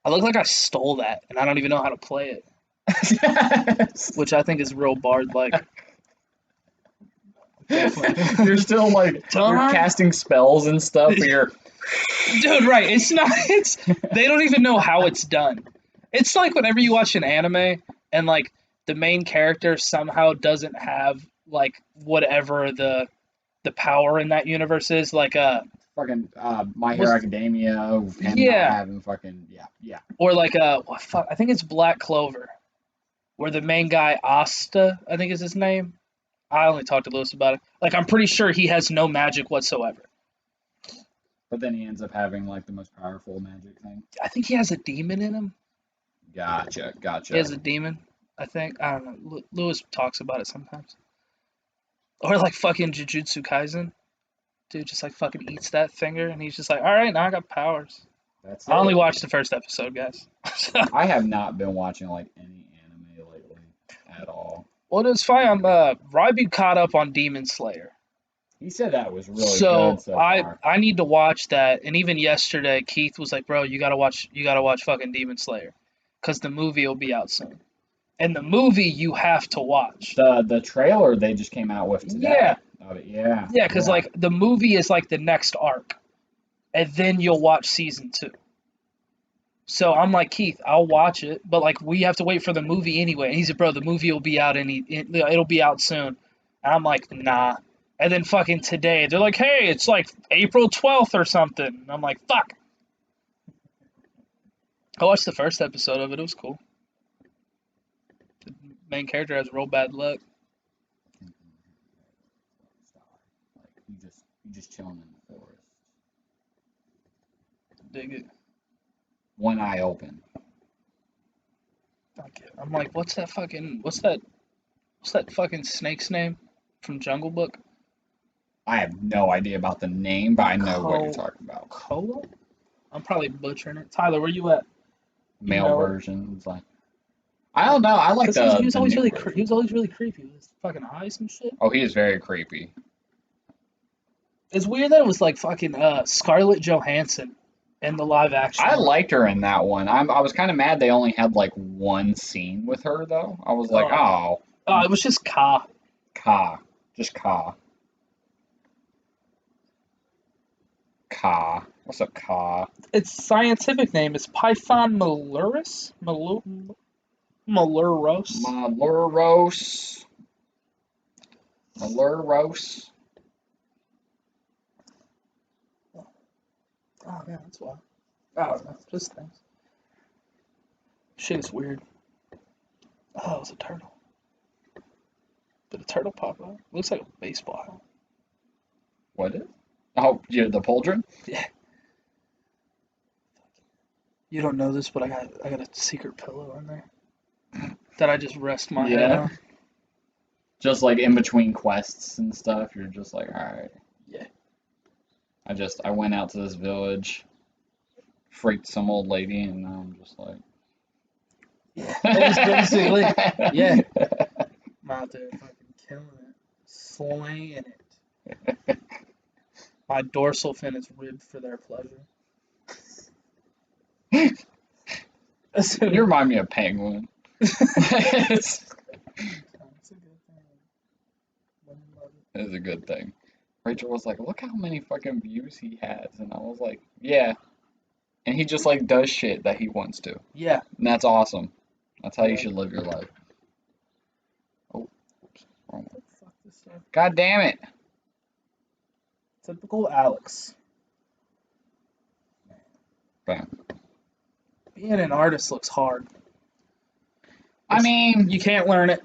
I look like I stole that, and I don't even know how to play it, which I think is real bard like. You're still like you're casting spells and stuff. But you're Dude, right? It's not. It's they don't even know how it's done. It's like whenever you watch an anime and like the main character somehow doesn't have like whatever the power in that universe is, like Fucking My Hero was Academia, him not yeah, having fucking yeah. or like what fuck? I think it's Black Clover, where the main guy Asta, I think is his name. I only talked to Lewis about it. Like I'm pretty sure he has no magic whatsoever. But then he ends up having like the most powerful magic thing. I think he has a demon in him. Gotcha, He has gotcha. a demon. I think I don't know. Lewis talks about it sometimes. Or like fucking Jujutsu Kaisen. Dude just like fucking eats that finger and he's just like, all right, now I got powers. That's I only it. watched the first episode, guys. I have not been watching like any anime lately at all. Well, it's fine. Ryby caught up on Demon Slayer. He said that was really good So so I far. I need to watch that. And even yesterday, Keith was like, "Bro, you gotta watch fucking Demon Slayer, cause the movie will be out soon. And the movie you have to watch." The trailer they just came out with Yeah, today of it. Yeah, yeah, cause yeah. like the movie is like the next arc, and then you'll watch season 2. So I'm like, Keith, I'll watch it, but like we have to wait for the movie anyway. And he said, bro, the movie will be out it'll be out soon. And I'm like, nah. And then fucking today, they're like, hey, it's like April 12th or something. And I'm like, fuck. I watched the first episode of it. It was cool. The main character has real bad luck. Like you just chilling in the forest. Dig it. One eye open. Fuck it. I'm like, what's that fucking snake's name from Jungle Book? I have no idea about the name, but I know what you're Ko talking about. Koa? I'm probably butchering it. Tyler, where you at? You Male know it? versions, like I don't know. I like Because he was the always new he version. was always really creepy with his fucking eyes and shit. Oh, he is very creepy. It's weird that it was like fucking Scarlett Johansson in the live action I one. liked her in that one. I was kind of mad they only had like one scene with her though. I was like, Oh, oh, it was just Ka. Ka, just Ka, Ka. What's up, Ka? Its scientific name is Python maluros. Maluros, Maluros. Oh yeah, that's why. I don't know, just things. Shit is weird. Oh, it was a turtle. Did a turtle pop up? Looks like a baseball hat. What is? Oh, yeah, the pauldron. Yeah. You don't know this, but I got a secret pillow in there that I just rest my head Yeah, on. just like in between quests and stuff, you're just like, all right. Yeah. I went out to this village, freaked some old lady, and now I'm just like. Yeah. That is basically. Yeah. I'm out there fucking killing it, slaying it. My dorsal fin is ribbed for their pleasure. You remind me of Penguin. It's, It's a good thing. Women love it. it's a good thing. Rachel was like, look how many fucking views he has. And I was like, yeah. And he just like does shit that he wants to. Yeah. And that's awesome. That's how you Yeah. should live your life. Oh, oops, wrong one. Fuck this stuff. God damn it. Typical Alex. Bam. Being an artist looks hard. I mean, You can't learn it.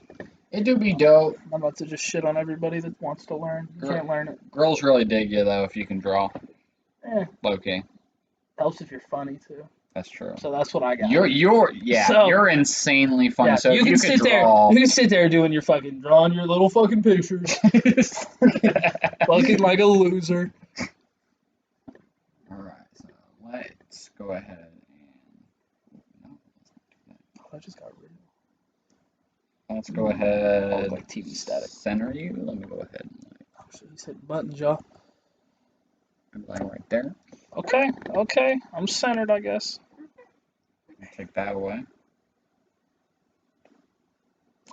it do be dope. I'm about to just shit on everybody that wants to learn. You can't learn it. Girls really dig you though if you can draw. Eh, Low-key. helps if you're funny too. That's true. So that's what I got. Yeah, you're insanely funny. Yeah, So you if can you could sit there. draw, You can sit there doing your fucking drawing your little fucking pictures, looking like a loser. All right, so let's go ahead and no, Oh, I just got rid of. let's go I ahead. look like TV static. Center you. Let me go ahead and Oh shit, you said button jaw. put that right there. Okay, I'm centered, I guess. Take that away.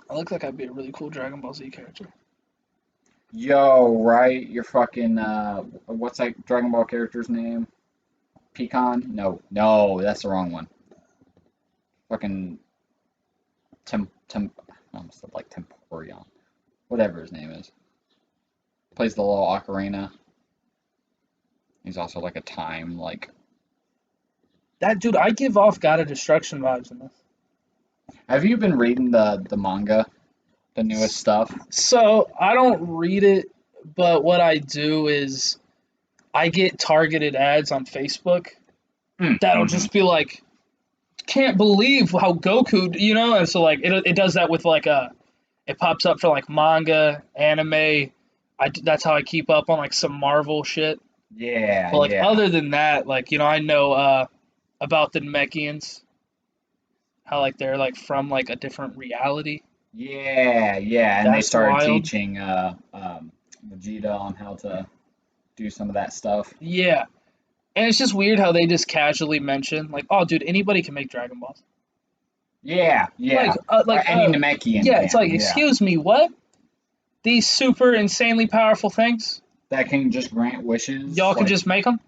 I look like I'd be a really cool Dragon Ball Z character. Yo, right? You're fucking what's that Dragon Ball character's name? Pecan? No, that's the wrong one. Fucking I almost said like Temporion. Whatever his name is. Plays the little ocarina. He's also like a time, like. That dude, I give off God of Destruction vibes in this. Have you been reading the manga? The newest stuff? So I don't read it, but what I do is I get targeted ads on Facebook that'll Mm-hmm. just be like, can't believe how Goku, and so like it does that with like it pops up for like manga, anime. That's how I keep up on like some Marvel shit. Yeah, But like yeah. other than that, like I know about the Namekians, how like they're like from like a different reality. Yeah, and they That's started wild. teaching Vegeta on how to do some of that stuff. Yeah, and it's just weird how they just casually mention like, oh, dude, anybody can make Dragon Balls. Yeah. Or any Namekian Yeah, it's like, can, yeah. excuse me, what? These super insanely powerful things, That can just grant wishes, y'all can like, just make them.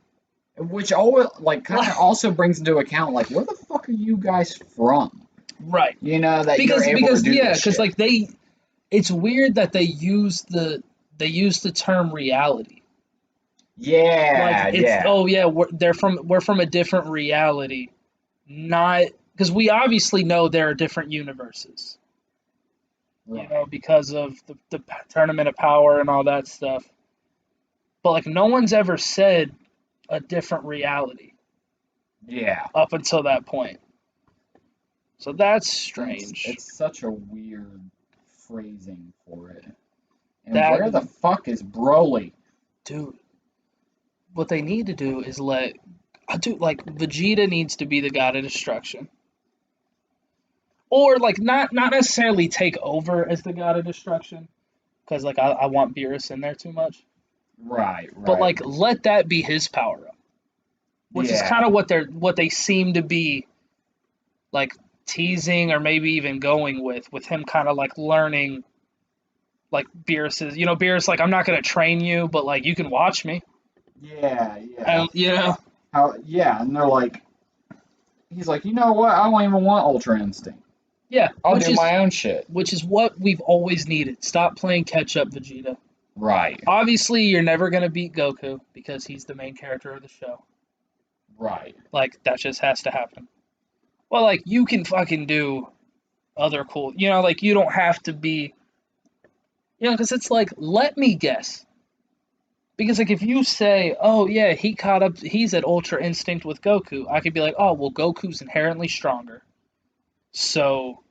which always, like, kind of also brings into account, like, where the fuck are you guys from? Right. That you're able to do Yeah, this because shit. like it's weird that they use the term reality. Like it's, Yeah. oh yeah, we're from a different reality, not because we obviously know there are different universes, Right. because of the tournament of power and all that stuff. But like no one's ever said a different reality Yeah. up until that point. So that's And it's strange. it's such a weird phrasing for it. And That where the fuck is Broly? dude, what they need to do is dude, like Vegeta needs to be the god of destruction. Or like not necessarily take over as the god of destruction, because like I want Beerus in there too much. But Right. like let that be his power up, which is kind Yeah. of what they seem to be like teasing or maybe even going with him kind of like learning like Beerus like I'm not gonna train you, but like you can watch me, Yeah. and Yeah, and they're like, he's like, you know what? I don't even want Ultra Instinct. yeah, I'll do my own shit. which is what we've always needed. Stop playing catch up, Vegeta. Right. Obviously, you're never gonna beat Goku because he's the main character of the show. Right. Like that just has to happen. Well, like you can fucking do other cool, like you don't have to be, because it's like let me guess. Because like if you say, oh yeah, he's at Ultra Instinct with Goku, I could be like, oh well, Goku's inherently stronger, so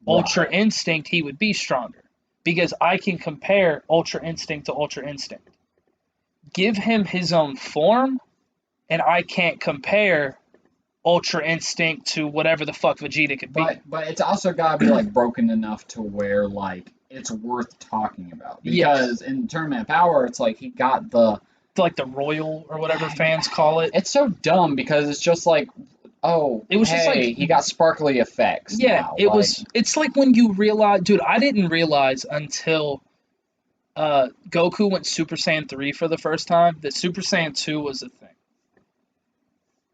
Ultra Right. Instinct he would be stronger because I can compare Ultra Instinct to Ultra Instinct. Give him his own form, and I can't compare Ultra Instinct to whatever the fuck Vegeta could be. But it's also gotta be like broken enough to where like it's worth talking about. Yes, Because in Tournament of Power, it's like he got the like the Royal or whatever fans call it. it's so dumb because it's just like, oh, It was just like, hey, he got sparkly effects yeah, now. Like, it's like when you realize, dude, I didn't realize until Goku went Super Saiyan 3 for the first time that Super Saiyan 2 was a thing.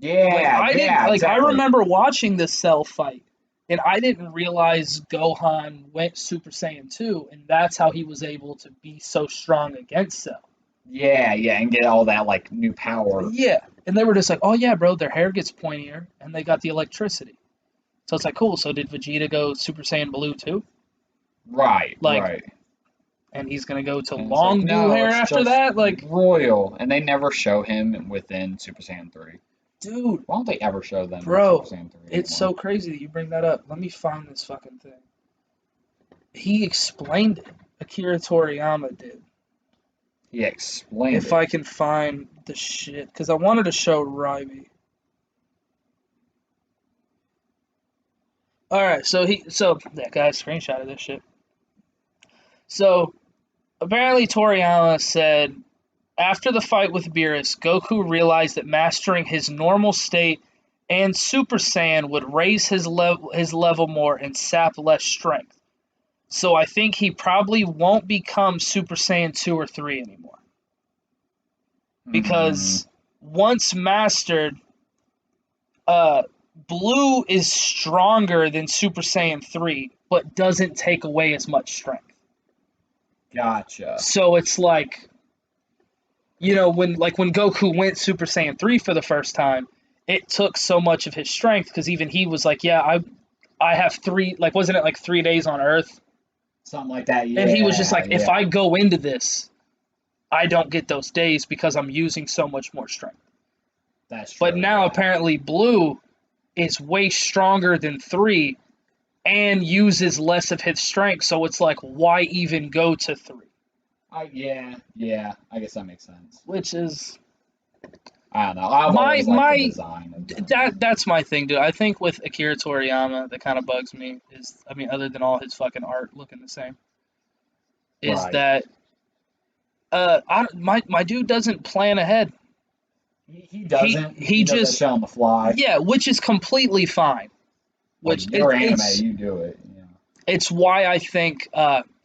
Like I didn't yeah, like I exactly. remember watching the Cell fight and I didn't realize Gohan went Super Saiyan 2 and that's how he was able to be so strong against Cell. Yeah, and get all that like new power. Yeah, and they were just like, "Oh yeah, bro, their hair gets pointier and they got the electricity." So it's like, "Cool, so did Vegeta go Super Saiyan Blue too?" Like, Right. and he's going to go to And it's like, long blue no, hair it's after just that? Like, royal. And they never show him within Super Saiyan 3. dude, Why don't they ever show them in Super bro, Saiyan 3 it's anymore? so crazy that you bring that up. Let me find this fucking thing. He explained it. Akira Toriyama did. He explained If it. I can find the shit, because I wanted to show Ryby. All right, so that guy screenshotted this shit. So apparently Toriyama said after the fight with Beerus, Goku realized that mastering his normal state and Super Saiyan would raise his level more and sap less strength. So I think he probably won't become Super Saiyan 2 or 3 anymore. Hmm. Because once mastered, Blue is stronger than Super Saiyan 3, but doesn't take away as much strength. Gotcha. So it's like, when Goku went Super Saiyan 3 for the first time, it took so much of his strength because even he was like, yeah, I have three, like, wasn't it like 3 days on Earth? Something like that. And he was just Yeah, like, if yeah. I go into this, I don't get those days because I'm using so much more strength. That's true. But now yeah. apparently Blue is way stronger than 3 and uses less of his strength, so it's like, why even go to 3? Yeah. I guess that makes sense. Which is I don't know. I've always liked the design of them. that's my thing, dude. I think with Akira Toriyama, that kind of bugs me is, I mean, other than all his fucking art looking the same, is Right. that my dude doesn't plan ahead. He doesn't. He He does that just shit on the fly. Yeah, which is completely fine. Which Like, you're anime, you do it. Yeah. it's why I think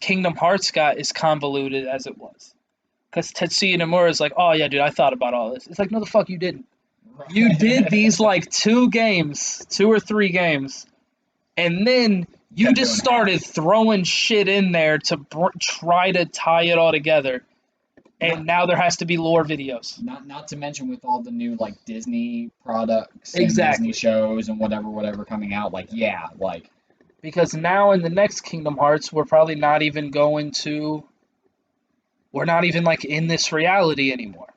Kingdom Hearts got as convoluted as it was. Because Tetsuya Nomura is like, oh yeah, dude, I thought about all this. It's like, no, the fuck you didn't. You did these like 2 or 3 games, and then you Kept just doing started half. throwing shit in there to try to tie it all together. And now there has to be lore videos. Not to mention with all the new like Disney products and Exactly. Disney shows and whatever coming out, like Because now in the next Kingdom Hearts, we're probably not even we're not even like in this reality anymore.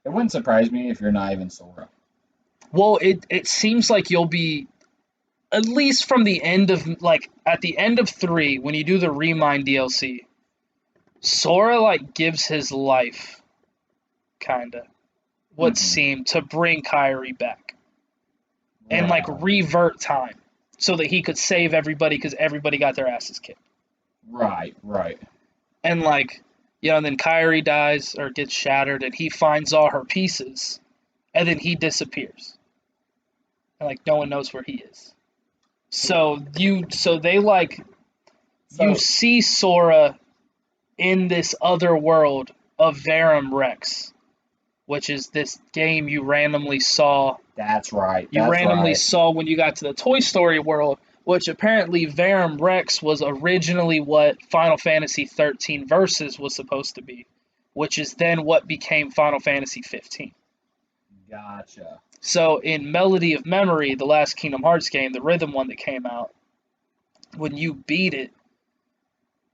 it wouldn't surprise me if you're not even Sora. Well, it seems like you'll be, at least from the end of, like, at the end of 3, when you do the Remind DLC, Sora like gives his life, kinda, would Mm-hmm. seem, to bring Kyrie back and like Right. revert time so that he could save everybody because everybody got their asses kicked. Right. And like, and then Kyrie dies or gets shattered and he finds all her pieces and then he disappears. And like no one knows where he is. So they like, you So see Sora in this other world of Verum Rex, which is this game you randomly saw. that's right. You That's randomly right. saw when you got to the Toy Story world, which apparently Verum Rex was originally what Final Fantasy 13 Versus was supposed to be, which is then what became Final Fantasy 15. Gotcha. So in Melody of Memory, the last Kingdom Hearts game, the rhythm one that came out, when you beat it,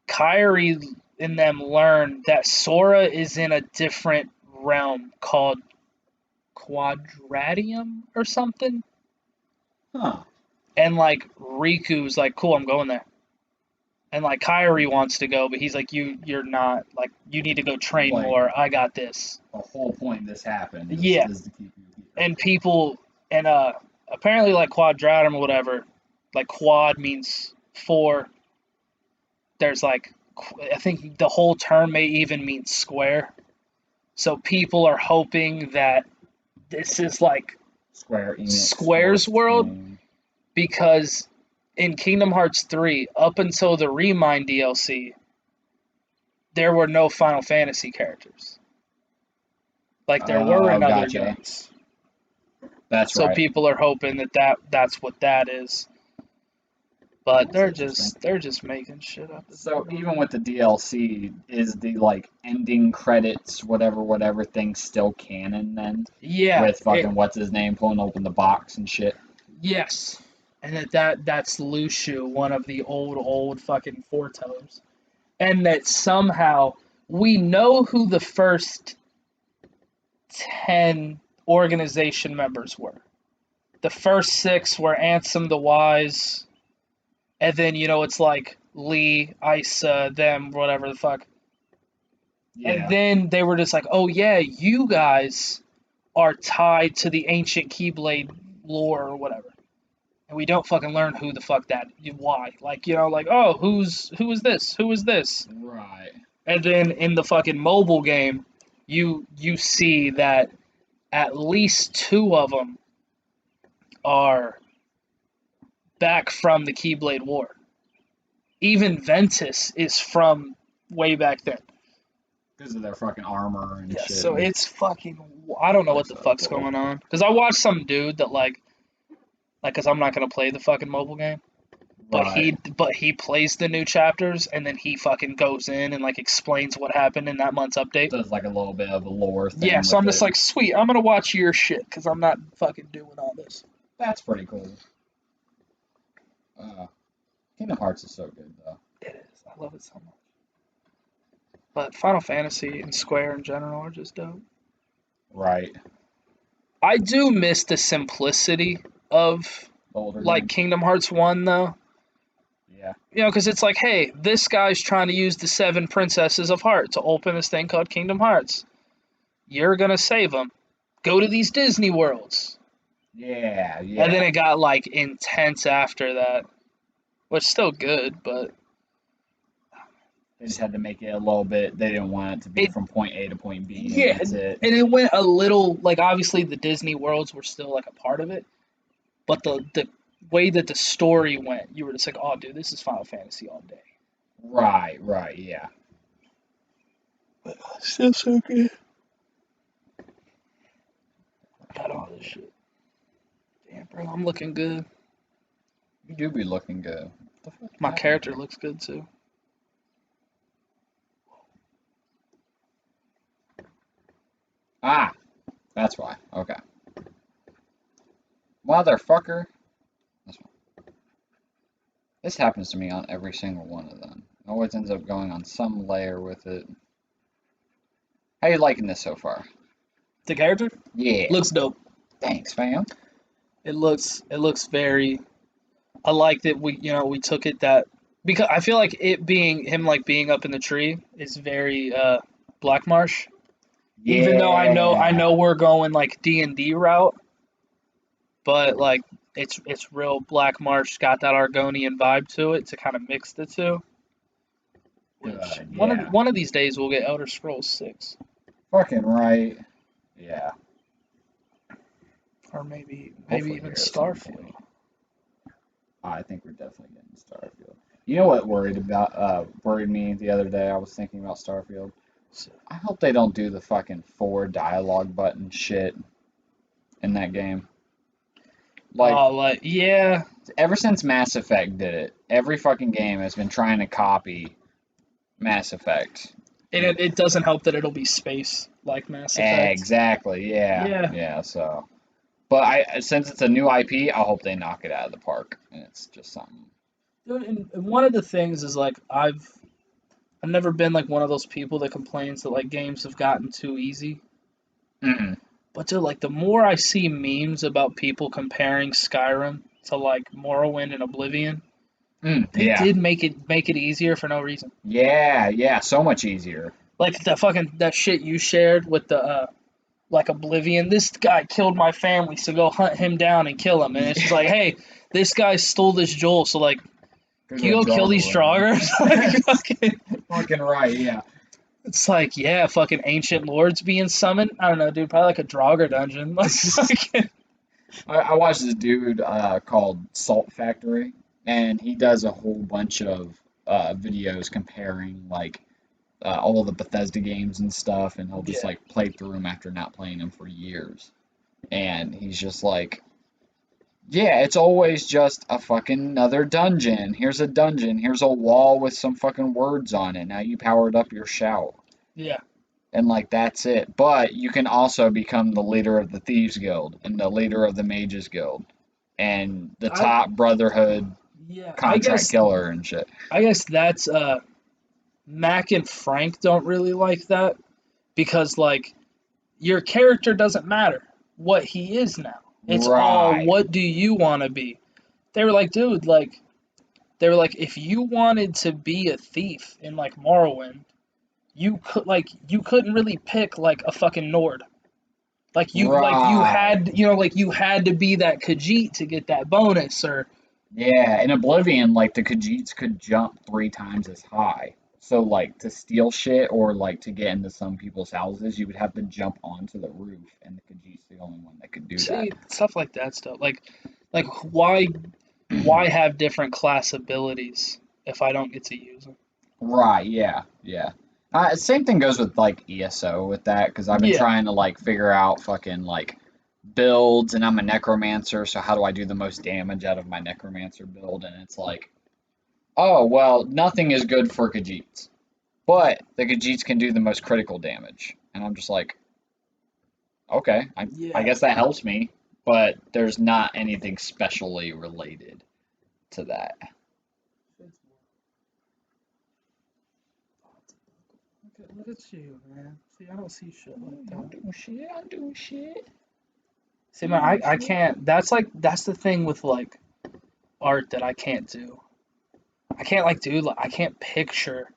Kyrie and them learn that Sora is in a different realm called Quadradium or something. Huh. And like Riku's like, cool, I'm going there. And like Kyrie wants to go, but he's like, you're not, like, you need to go train Like more. I got this. the whole point this happened Yeah. is to keep you here. And people, and apparently like Quadratum or whatever, like quad means 4. There's like, I think the whole term may even mean square. So people are hoping that this is like Square Enix Square's fourth world, game. because in Kingdom Hearts 3, up until the Remind DLC, there were no Final Fantasy characters. Like there were in other Gotcha. games. That's So right. people are hoping that's what that is. But That's they're just making shit up. So even with the DLC, is the like ending credits, whatever thing still canon then? Yeah, With fucking what's his name pulling open the box and shit. yes. And that's Lushu, one of the old fucking four tomes. And that somehow we know who the first 10 organization members were. The first 6 were Ansem the Wise, and then it's like Lee, Isa, them, whatever the fuck. And Yeah. then they were just like, oh yeah, you guys are tied to the ancient Keyblade lore or whatever. And we don't fucking learn who the fuck why. Like, like, oh, who is this? Who is this? Right. And then in the fucking mobile game, you see that at least 2 of them are back from the Keyblade War. Even Ventus is from way back then. Because of their fucking armor and shit. So it's fucking, I don't know what the So fuck's cool. going on. Because I watched some dude that like like, cause I'm not gonna play the fucking mobile game. Right. But he plays the new chapters, and then he fucking goes in and like explains what happened in that month's update. Does like a little bit of a lore Yeah, thing so with I'm just it. like, sweet, I'm gonna watch your shit because I'm not fucking doing all this. That's pretty cool. Kingdom Hearts is so good though. It is. I love it so much. But Final Fantasy and Square in general are just dope. Right. I do miss the simplicity of Older like games. Kingdom Hearts 1 though. Yeah. You know, because it's like, hey, this guy's trying to use the seven princesses of Heart to open this thing called Kingdom Hearts. You're gonna save them. Go to these Disney worlds. Yeah. And then Yeah. it got like intense after that, which is still good, but They just had to make it a little bit. They didn't want it to be it from point A to point B, and yeah, that's it. and it went a little like obviously the Disney worlds were still like a part of it, but the way that the story went, you were just like, oh, dude, this is Final Fantasy all day. Right. Right. Yeah. Still so good. Got all this shit. Damn, bro, I'm looking good. You do be looking good. What the fuck My happened character here? looks good too. Ah, that's why. Okay. Motherfucker. This one. This happens to me on every single one of them. It always ends up going on some layer with it. How you liking this so far? The character Yeah. looks dope. Thanks, fam. It looks very. I like that we took it that because I feel like it being him like being up in the tree is very Black Marsh. Even though I know Yeah. we're going like D&D route, but like it's real Black Marsh got that Argonian vibe to it to kind of mix the two. Which Good. one of Yeah. one of these days we'll get Elder Scrolls 6 Fucking right. Yeah. or maybe Hopefully even here at some Starfield. point. I think we're definitely getting Starfield. You know what worried me the other day? I was thinking about Starfield. So, I hope they don't do the fucking four dialogue button shit in that game. Like, oh, like yeah, ever since Mass Effect did it, every fucking game has been trying to copy Mass Effect. and it doesn't help that it'll be space like Mass Effect. Exactly, yeah, Yeah, yeah, so. But since it's a new IP, I hope they knock it out of the park. And it's just something. dude. And one of the things is like I've never been like one of those people that complains that like games have gotten too easy. Mm, But dude, like the more I see memes about people comparing Skyrim to like Morrowind and Oblivion, they yeah, did make it easier for no reason. yeah, yeah, so much easier. Like that shit you shared with the like Oblivion. This guy killed my family, so go hunt him down and kill him. And it's just like, hey, this guy stole this jewel, so like, can you Go go kill these Jargle Draugrs? Like, fucking, him. Fucking right, yeah. it's like, yeah, fucking ancient lords being summoned. I don't know, dude. Probably like a Draugr dungeon. Like, fucking, I watched this dude called Salt Factory, and he does a whole bunch of videos comparing like all of the Bethesda games and stuff, and he'll just yeah, like play through them after not playing them for years. And he's just like, yeah, it's always just a fucking another dungeon. Here's a dungeon. Here's a wall with some fucking words on it. Now you powered up your shout. yeah. And like that's it. But you can also become the leader of the Thieves Guild and the leader of the Mages Guild and the I top Brotherhood yeah. I contract guess killer and shit. I guess that's Mac and Frank don't really like that because like your character doesn't matter what he is now. It's all Right. what do you want to be. They were like, dude, like they were like, if you wanted to be a thief in like Morrowind, you couldn't really pick like a fucking Nord. Like you Right. had you had to be that Khajiit to get that bonus or Yeah, in Oblivion, like the Khajiits could jump 3 times as high. So like to steal shit or like to get into some people's houses, you would have to jump onto the roof, and the Khajiit's the only one that could do that. see stuff like that stuff. Like why have different class abilities if I don't get to use them? Right, yeah, yeah. Same thing goes with like ESO with that, because I've been Yeah, trying to like figure out fucking like builds, and I'm a necromancer, so how do I do the most damage out of my necromancer build? And it's like, oh, well, nothing is good for Khajiits, but the Khajiits can do the most critical damage. And I'm just like, okay, I Yeah. guess that helps me, but there's not anything specially related to that. Look at you, man. See, I don't see shit like that. I'm doing shit. I'm doing shit. See, man, I can't. That's the thing with like art that I can't do. I can't I can't picture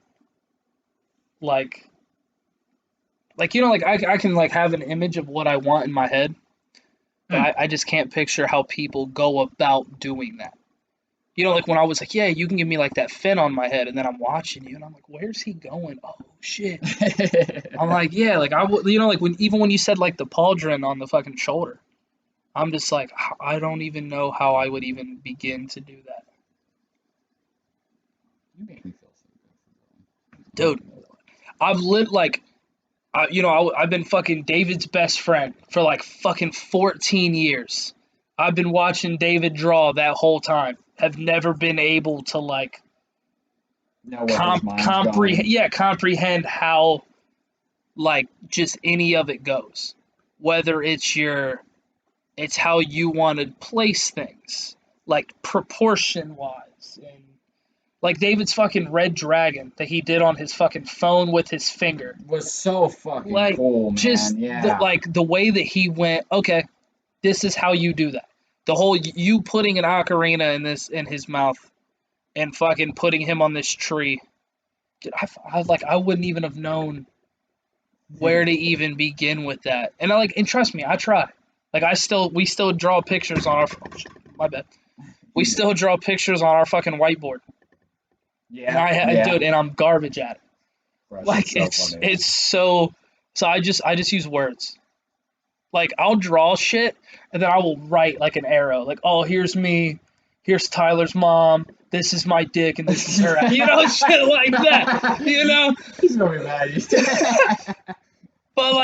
like like I can like have an image of what I want in my head, but I just can't picture how people go about doing that. Like when I was like, yeah, you can give me like that fin on my head, and then I'm watching you, and I'm like, where's he going? Oh shit! I'm like, yeah, like I would, like when you said like the pauldron on the fucking shoulder, I'm just like, I don't even know how I would even begin to do that, You make me feel so good. dude. I've lived like, I've been fucking David's best friend for like fucking 14 years. I've been watching David draw that whole time. Have never been able to like Know where his mind's comprehend, going. yeah, comprehend how like just any of it goes. Whether it's how you want to place things, like proportion wise, and like David's fucking red dragon that he did on his fucking phone with his finger. Was so fucking Like cool, just man. Yeah. the way that he went, okay, this is how you do that. The whole you putting an ocarina in his mouth and fucking putting him on this tree. Dude, I wouldn't even have known where to even begin with that. And trust me, I try. Like we still draw pictures on our my bad. We still draw pictures on our fucking whiteboard. And I do it, and I'm garbage at it. Bro, Like so funny. it's so I just use words. Like I'll draw shit and then I will write like an arrow. Like, oh, here's me, here's Tyler's mom, this is my dick and this is her. Shit like that. He's gonna be mad. But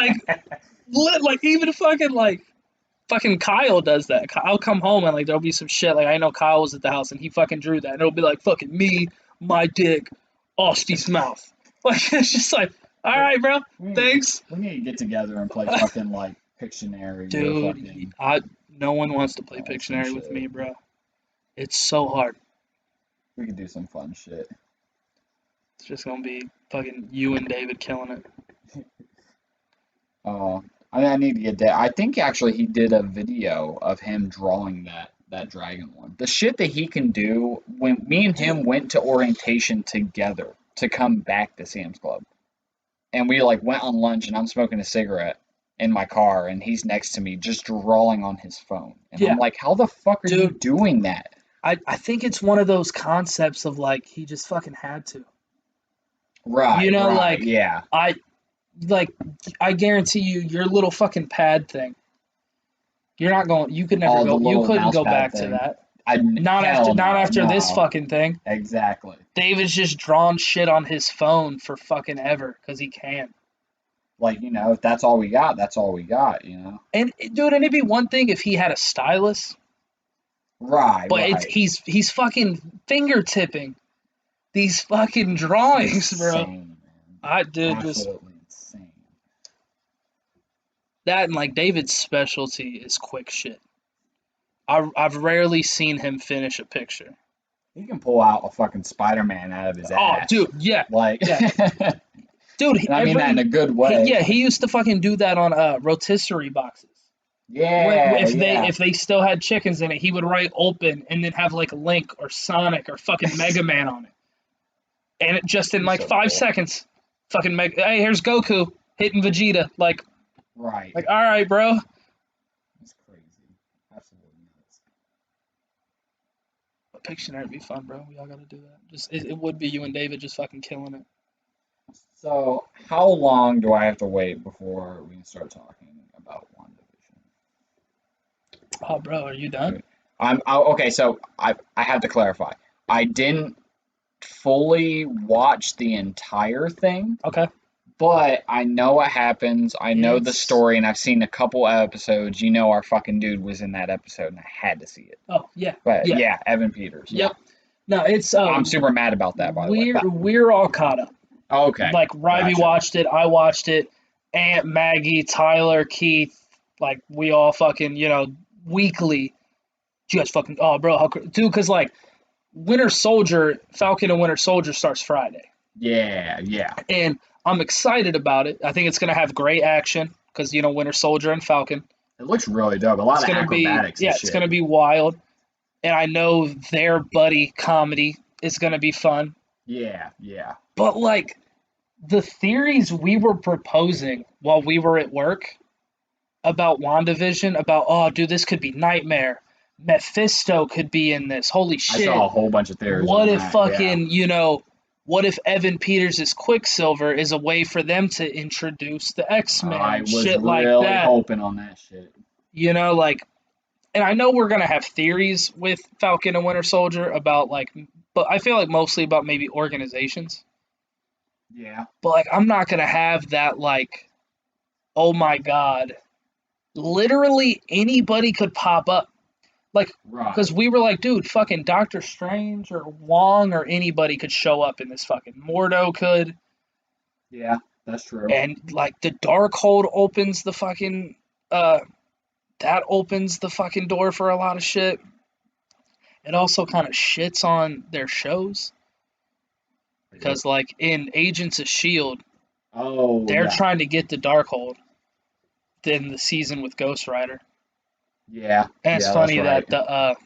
like even fucking Kyle does that. I'll come home and like there'll be some shit. Like I know Kyle was at the house and he fucking drew that. And it'll be like fucking me, my dick, Osty's mouth. Like it's just like, all right, bro. Thanks. We need to get together and play fucking like Pictionary. Dude, no one wants to play Pictionary with me, bro. It's so hard. We could do some fun shit. It's just gonna be fucking you and David killing it. I need to get that. I think actually he did a video of him drawing that dragon one. The shit that he can do when me and him went to orientation together to come back to Sam's Club. And we like went on lunch and I'm smoking a cigarette in my car and he's next to me just drawing on his phone. And Yeah. I'm like, how the fuck are you doing that? I think it's one of those concepts of like he just fucking had to. Right. Like yeah. I guarantee you your little fucking pad thing. You're not going you could never go you couldn't go back to that. Not after this fucking thing. Exactly. David's just drawn shit on his phone for fucking ever because he can. Like, if that's all we got, that's all we got, And dude, and it'd be one thing if he had a stylus. Right. But he's fucking fingertipping these fucking drawings, insane, bro. Man. Absolutely insane. That and like David's specialty is quick shit. I've rarely seen him finish a picture. He can pull out a fucking Spider-Man out of his ass. Oh, dude, yeah. Yeah. Dude, I mean that in a good way. He used to fucking do that on rotisserie boxes. Yeah. If they still had chickens in it, he would write open and then have like Link or Sonic or fucking Mega Man on it. And it just in like 5 seconds, fucking hey, here's Goku hitting Vegeta. Like, right. Like, all right, bro. That's crazy. Absolutely nuts. But Pictionary would be fun, bro. We all gotta do that. It would be you and David just fucking killing it. So, how long do I have to wait before we can start talking about WandaVision? Oh, bro, are you done? Okay. So I have to clarify. I didn't fully watch the entire thing. Okay. but I know what happens. I know the It's story, and I've seen a couple episodes. You know, our fucking dude was in that episode, and I had to see it. oh yeah, But yeah, yeah, Evan Peters. Yeah, yep. No, it's I'm super mad about that, by the way. we're all caught up. Okay, Like Ryby gotcha. watched it, I watched it, Aunt Maggie, Tyler, Keith, like we all fucking weekly. You guys fucking bro, dude? Because like Winter Soldier, Falcon and Winter Soldier starts Friday, Yeah, yeah. and I'm excited about it. I think it's gonna have great action because Winter Soldier and Falcon. It looks really dope. A lot It's of gonna be acrobatics and yeah, it's shit. gonna be wild, and I know their buddy comedy is gonna be fun. Yeah, yeah. But like the theories we were proposing while we were at work about WandaVision, about dude, this could be Nightmare. Mephisto could be in this. Holy I shit. saw a whole bunch of theories What on if that. Yeah. fucking, what if Evan Peters' Quicksilver is a way for them to introduce the X-Men I and was shit like really that? hoping on that shit. Like, and I know we're gonna have theories with Falcon and Winter Soldier about like, but I feel like mostly about maybe organizations. Yeah. But like, I'm not gonna have that like, oh my god, literally anybody could pop up. Like, because Right. we were like, dude, fucking Doctor Strange or Wong or anybody could show up in this fucking. Mordo could, Yeah, that's true. and like the Darkhold opens the fucking that opens the fucking door for a lot of shit. It also kind of shits on their shows because like in Agents of Shield, Oh, they're yeah. trying to get the Darkhold in the season with Ghost Rider. Yeah. And it's Yeah, that's funny right. that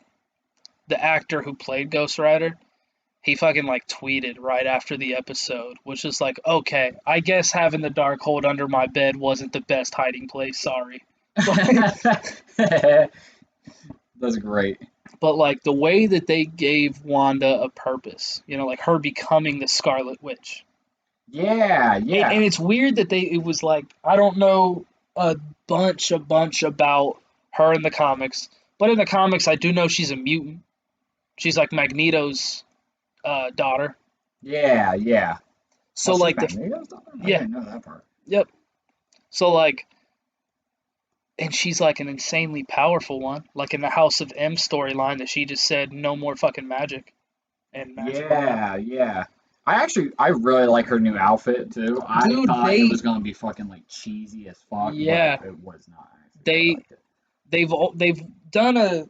the actor who played Ghost Rider, he fucking like tweeted right after the episode, which is like, okay, I guess having the Darkhold under my bed wasn't the best hiding place. Sorry, That's great. but like the way that they gave Wanda a purpose, like her becoming the Scarlet Witch, Yeah, and yeah. it's weird that it was like I don't know a bunch about her in the comics, but in the comics I do know she's a mutant. She's like Magneto's daughter. Yeah, yeah. Oh, So she's like Magneto's daughter? I yeah, didn't know that part. yep. So like, and she's like an insanely powerful one. Like in the House of M storyline, that she just said no more fucking magic and magic all out. Yeah, yeah. I really like her new outfit too. I Dude, thought it was gonna be fucking like cheesy as fuck, but yeah, it was not. I actually really they liked it.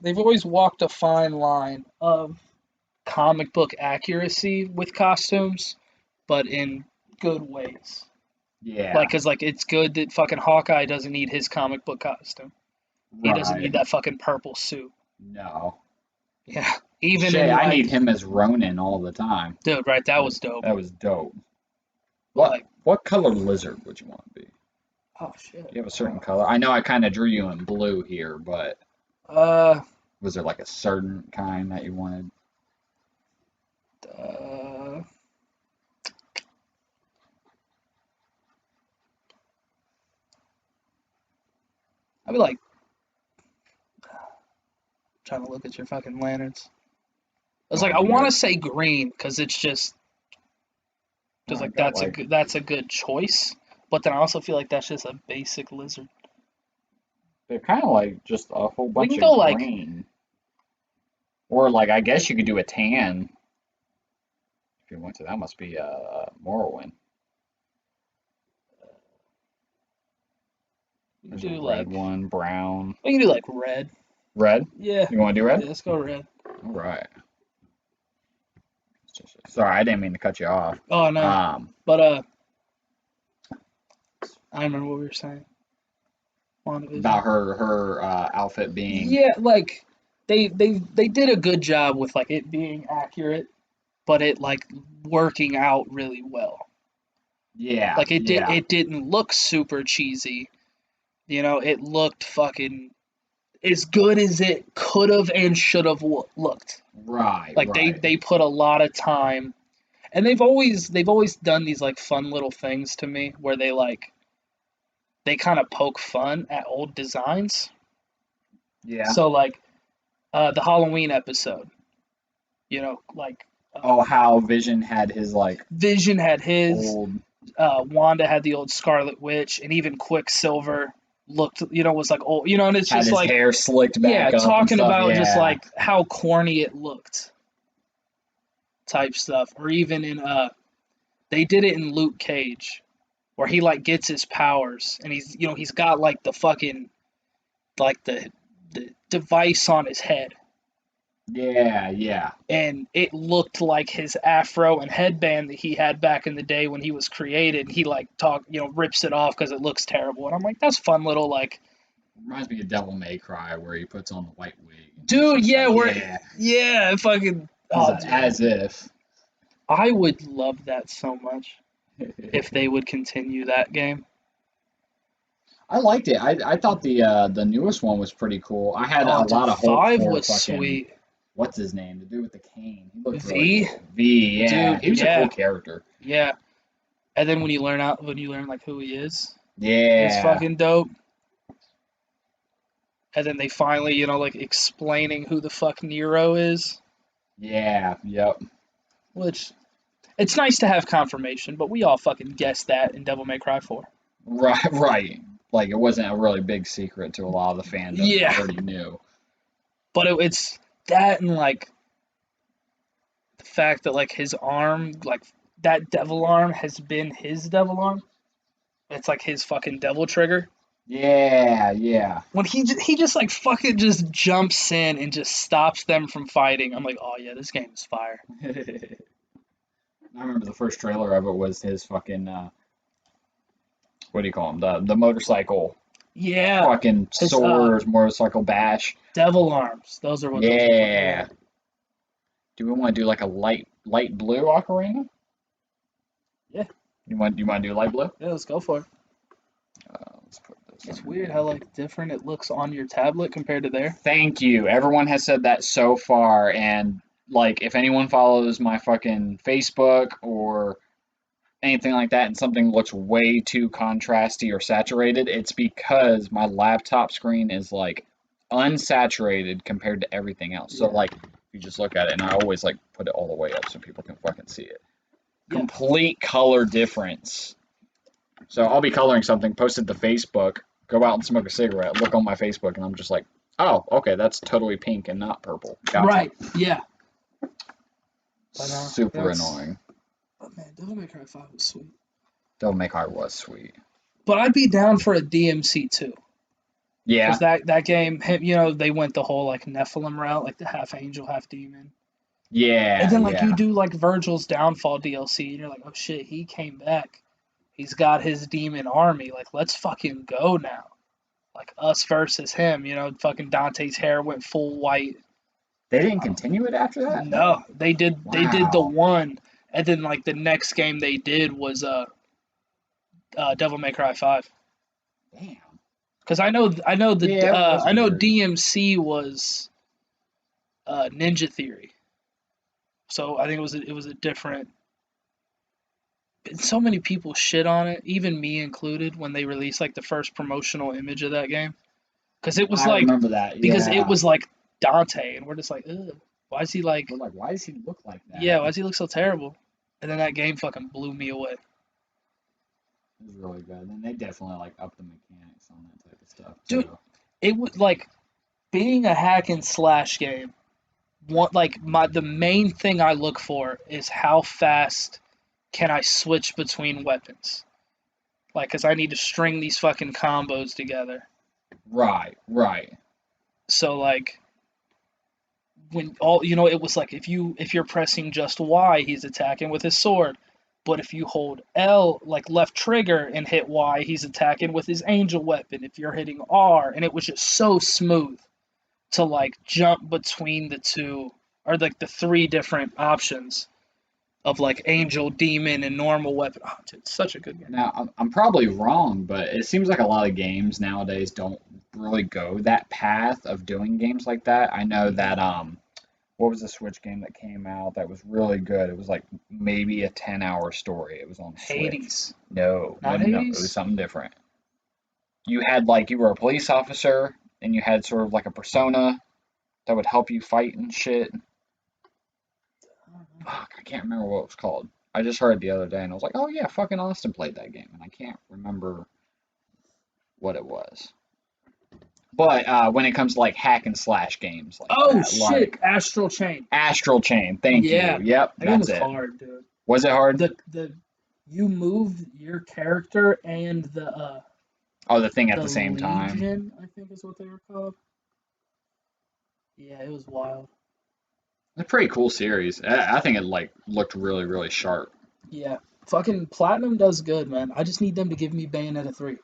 they've always walked a fine line of comic book accuracy with costumes, but in good ways. Yeah, Like, cause like it's good that fucking Hawkeye doesn't need his comic book costume. He doesn't right. need that fucking purple suit. No. Yeah, even Shit, in I like, need him as Ronin all the time. dude, right? That was dope. That was dope. But What like, what color lizard would you want to be? oh shit. Do you have a certain color? I know I kind of drew you in blue here, but Uh, was there like a certain kind that you wanted? uh, I'd be like trying to look at your fucking lanterns. I was Oh, like, I you want got to say green because it's just because I like got like that's a good choice. But then I also feel like that's just a basic lizard. they're kind of like just a whole We bunch can of go like, green. Or like I guess you could do a tan if you want to. That must be Morrowind. we can There's a do red like, one, brown, we can do like red. red. Yeah, You want to do red? yeah, let's go red. All right. Sorry, I didn't mean to cut you off. Oh no, Um, but I don't remember what we were saying. WandaVision. about her outfit being Yeah, like they did a good job with like it being accurate, but it like working out really well. yeah, Like yeah, it didn't look super cheesy. It looked fucking as good as it could have and should have looked. right, Like right. they put a lot of time, and they've always done these like fun little things to me where they kind of poke fun at old designs. Yeah. So like the Halloween episode, like Oh, how Vision had his like Vision had his, old Wanda had the old Scarlet Witch, and even Quicksilver looked, was like old, and it's Had just his like, hair slicked yeah, back up and talking stuff. about just Yeah. like how corny it looked, type stuff. Or even in they did it in Luke Cage, where he like gets his powers, and he's got like the fucking like the device on his head, Yeah, yeah. and it looked like his afro and headband that he had back in the day when he was created. He like rips it off because it looks terrible, and I'm like, that's fun little like, Reminds me of Devil May Cry, where he puts on the white wig. dude, yeah, Yeah. yeah, fucking, oh, dude. As if. I would love that so much if they would continue that game. I liked it. I thought the newest one was pretty cool. I had Oh, a dude, lot of hope 5 for was fucking sweet. what's his name? The dude with the cane. He looked really V, cool. V, yeah. dude, He was a yeah, cool character. yeah. And then when you learn like who he is, it's Yeah. fucking dope. And then they finally, like explaining who the fuck Nero is, Yeah. Yep. which it's nice to have confirmation, but we all fucking guessed that in Devil May Cry 4. Right. Right. Like it wasn't a really big secret to a lot of the fandom. Yeah. I already knew. But it's that, and like the fact that like his arm, like that devil arm has been his devil arm. It's like his fucking devil trigger. Yeah. Yeah. When he just like fucking just jumps in and just stops them from fighting. I'm like, oh yeah, this game is fire. I remember the first trailer of it was his fucking what do you call him? The motorcycle Yeah, fucking his swords, motorcycle bash. devil arms. Those are what those are. Yeah. Do we want to do like a light blue ocarina? Yeah. You want to do light blue? Yeah, let's go for it. Let's put this. It's on weird here. how like different it looks on your tablet compared to there. Thank you. Everyone has said that so far, and like if anyone follows my fucking Facebook or anything like that and something looks way too contrasty or saturated, it's because my laptop screen is like unsaturated compared to everything else. So Yeah. like if you just look at it, and I always like put it all the way up so people can fucking see it. Yeah. Complete color difference. So I'll be coloring something, post it to Facebook, go out and smoke a cigarette, look on my Facebook, and I'm just like, oh, okay, that's totally pink and not purple. Gotcha. Right. Yeah. Super annoying. But man, Devil May Cry 5 was sweet. Devil May Cry was sweet. But I'd be down for a DMC too. Yeah. Because that game, they went the whole like Nephilim route, like the half angel, half demon. Yeah. And then like yeah. you do like Virgil's Downfall DLC, and you're like, oh shit, he came back. He's got his demon army. Like, let's fucking go now. Like us versus him. Fucking Dante's hair went full white. They didn't continue it after that? No, they did. Wow. They did the one, and then like the next game they did was Devil May Cry 5. Damn. Because I know Yeah, I know weird. DMC was Ninja Theory. So I think it was a different. So many people shit on it, even me included, when they released like the first promotional image of that game, because it was I like remember that. because yeah. it was like Dante, and we're just like, ugh, why is he like? We're like, why does he look like that? Yeah, why does he look so terrible? And then that game fucking blew me away. It was really good. And they definitely like upped the mechanics on that type of stuff. Dude, too. It was like being a hack and slash game. The main thing I look for is how fast can I switch between weapons. Like, cause I need to string these fucking combos together. Right. So like when it was like if you're pressing just Y, he's attacking with his sword. But if you hold L, like left trigger, and hit Y, he's attacking with his angel weapon. If you're hitting R, and it was just so smooth to like jump between the two, or like the three different options of like angel, demon, and normal weapon. Oh, dude, it's such a good game. Now, I'm probably wrong, but it seems like a lot of games nowadays don't really go that path of doing games like that. I know that what was the Switch game that came out that was really good? It was like maybe a 10-hour story. It was on Switch. Hades. No, Not no, it Hades? was something different. You had like you were a police officer and you had sort of like a persona that would help you fight and shit. Fuck, I can't remember what it was called. I just heard it the other day, and I was like, oh yeah, fucking Austin played that game, and I can't remember what it was. But when it comes to like hack and slash games like Oh that, shit, like Astral Chain. Astral Chain, thank you. Yeah, Yep, that game that's was it. hard, dude. Was it hard? The you move your character and Oh, the thing at the the same time. Legion, I think is what they were called. Yeah, it was wild. It's a pretty cool series. I think it like looked really, really sharp. Yeah, fucking Platinum does good, man. I just need them to give me Bayonetta 3.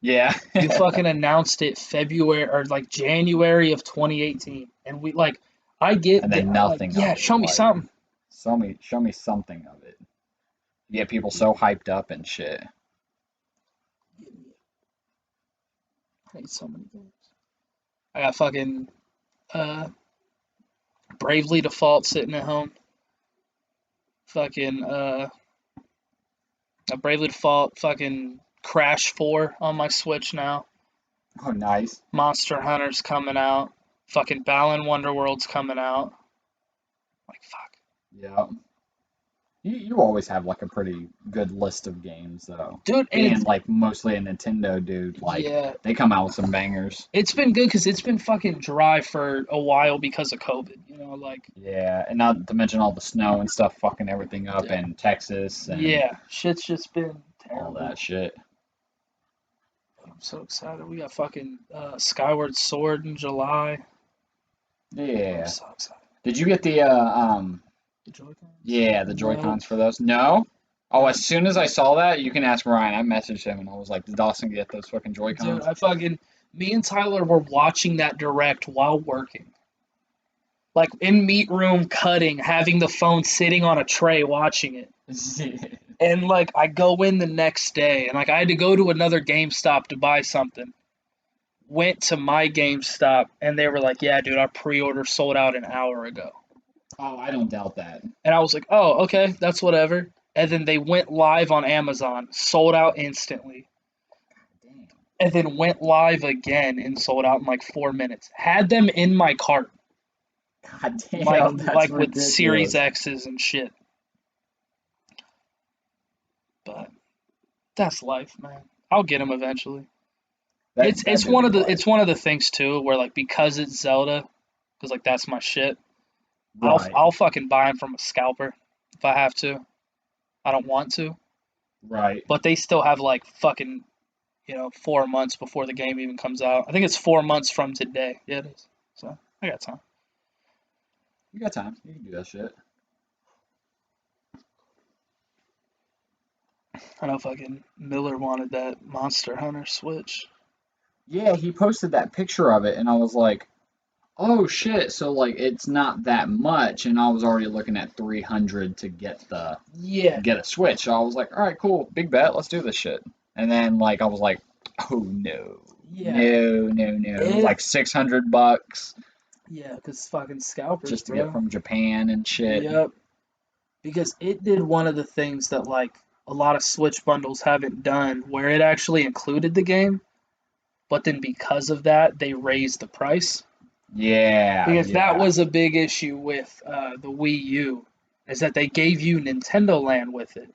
Yeah. You fucking announced it February or like January of 2018, and we like, I get And that. then I'm like, nothing yeah, of it. show me Like, something. show me something of it. You get people so hyped up and shit. I hate so many games. I got fucking uh Bravely Default sitting at home. Fucking a Bravely Default, fucking Crash 4 on my Switch now. Oh, nice. Monster Hunter's coming out. Fucking Balan Wonderworld's coming out. Like fuck. Yeah. You always have like a pretty good list of games though. Dude, and Being it's like mostly a Nintendo dude, like yeah, they come out with some bangers. it's been good because it's been fucking dry for a while because of COVID. You know, like Yeah, and not to mention all the snow and stuff fucking everything up yeah, in Texas and yeah, shit's just been all terrible. that shit. I'm so excited. We got fucking Skyward Sword in July. I'm Yeah. so excited. Did you get The Joy-Cons? yeah, the No. Joy-Cons for those? No? Oh, No. as soon as I saw that, you can ask Ryan. I messaged him and I was like, did Dawson get those fucking Dude, Joy-Cons? I fucking me and Tyler were watching that direct while working. Like in meat room cutting, having the phone sitting on a tray watching it. And like I go in the next day and like I had to go to another GameStop to buy something. Went to my GameStop and they were like, "Yeah, dude, our pre-order sold out an hour ago." Oh, I don't doubt that. And I was like, "Oh, okay, that's whatever." And then they went live on Amazon, sold out instantly. Damn. And then went live again and sold out in like 4 minutes. Had them in my cart, God damn, that's like with Series ridiculous. X's and shit. But that's life, man. I'll get them eventually. It's That it's did one be of the life. it's one of the things too where like because it's Zelda, because like that's my shit. I'll Right, I'll fucking buy them from a scalper if I have to. I don't want to, right. but they still have like fucking 4 months before the game even comes out. I think it's 4 months from today. Yeah, it is. So I got time. You got time. You can do that shit. I know fucking Miller wanted that Monster Hunter Switch. Yeah, he posted that picture of it, and I was like, oh shit, so like it's not that much, and I was already looking at 300 to Yeah, get a Switch. So I was like, all right, cool, big bet, let's do this shit. And then like I was like, oh no, yeah, no, no, no. It was it like $600 yeah, because fucking scalpers, just to get bro. from Japan and shit. Yep, because it did one of the things that like a lot of Switch bundles haven't done, where it actually included the game, but then because of that, they raised the price. Yeah, Because that yeah, was a big issue with the Wii U, is that they gave you Nintendo Land with it,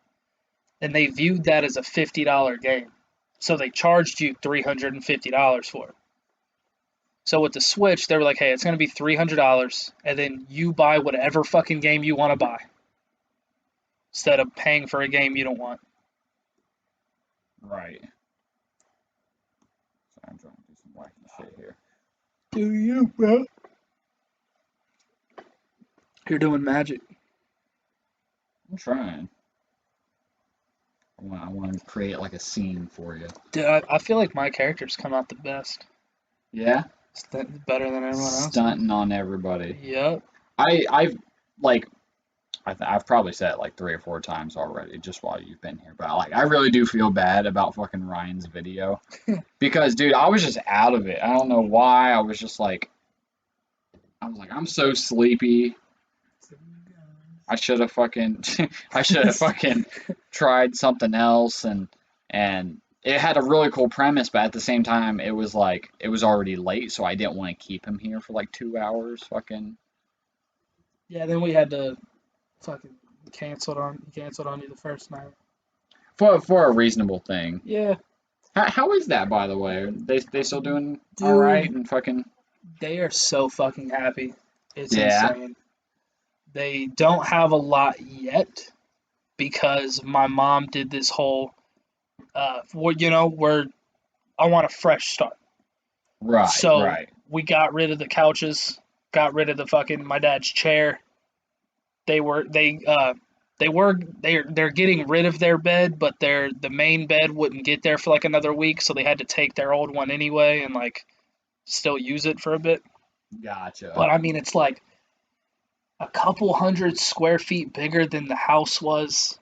and they viewed that as a $50 game, so they charged you $350 for it. So with the Switch, they were like, "Hey, it's gonna be $300, and then you buy whatever fucking game you want to buy, instead of paying for a game you don't want." right. So I'm trying to do some wacky shit here. Do you, bro? You're doing magic. I'm trying. I want to create like a scene for you. Dude, I feel like my characters come out the best. Yeah, It's better than everyone else's. stunting on everybody. Yep. I've like I've probably said it like 3 or 4 times already just while you've been here, but like I really do feel bad about fucking Ryan's video because dude, I was just out of it. I don't know why. I was like I'm so sleepy. I should have fucking I should have fucking tried something else and it had a really cool premise, but at the same time it was like it was already late, so I didn't want to keep him here for like 2 hours fucking. Yeah, then we had to fucking canceled on you the first night. For a reasonable thing. Yeah, How is that, by the way? They still doing all right dude, and fucking they are so fucking happy. It's yeah. insane. They don't have a lot yet because my mom did this whole, where I want a fresh start. Right, So right. we got rid of the couches, got rid of the fucking my dad's chair. They were they're getting rid of their bed, but the main bed wouldn't get there for like another week, so they had to take their old one anyway and like still use it for a bit. Gotcha. But I mean, it's like a couple hundred square feet bigger than the house was.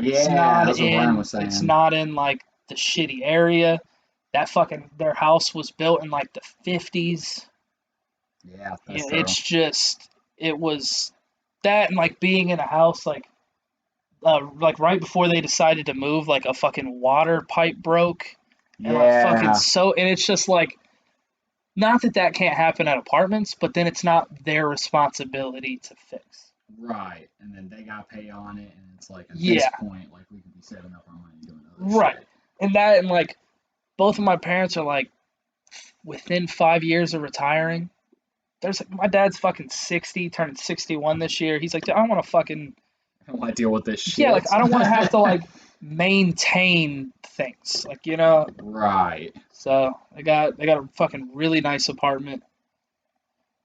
Yeah, that's what Brian was It's saying. not in like the shitty area. That fucking their house was built in like the 50s. Yeah, Yeah, that's true. it's just it was that and like being in a house like right before they decided to move, like a fucking water pipe broke and like fucking Yeah, and it's just like not that that can't happen at apartments, but then it's not their responsibility to fix. right. And then they got to pay on it, and it's like at this Yeah, point, like we could be saving up our money doing other right. shit. And that and like both of my parents are like within 5 years of retiring. There's like my dad's fucking 60, turning 61 this year. He's like, I don't want to fucking I don't want to deal with this yeah, like shit. I don't want to have to like maintain things, like Right. So they got a fucking really nice apartment.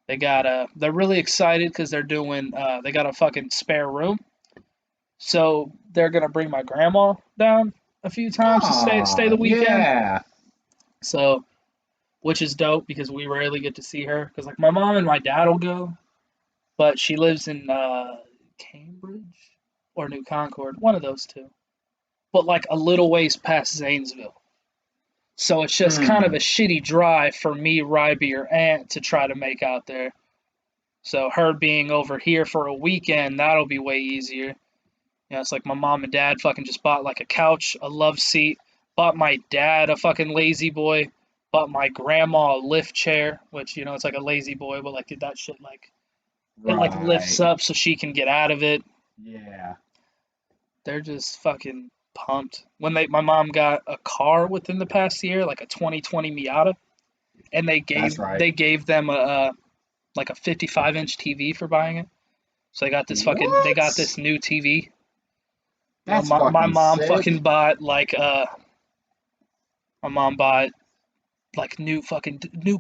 They're really excited because they're doing they got a fucking spare room, so they're gonna bring my grandma down a few times to stay Ah, the weekend. yeah. So which is dope because we rarely get to see her because like my mom and my dad will go, but she lives in Cambridge or New Concord, one of those two, but like a little ways past Zanesville. So it's just kind of Hmm. a shitty drive for me, Ryby, or Aunt to try to make out there. So her being over here for a weekend, that'll be way easier. It's like my mom and dad fucking just bought like a couch, a love seat, bought my dad a fucking lazy boy, bought my grandma a lift chair, which it's like a lazy boy, but like that shit like it like lifts Right. up so she can get out of it. Yeah. They're just fucking pumped. When my mom got a car within the past year, like a 2020 Miata, and That's right. they gave them a like a 55-inch TV for buying it. So they got What? this new TV. That's My fucking mom sick. fucking bought like my mom bought like new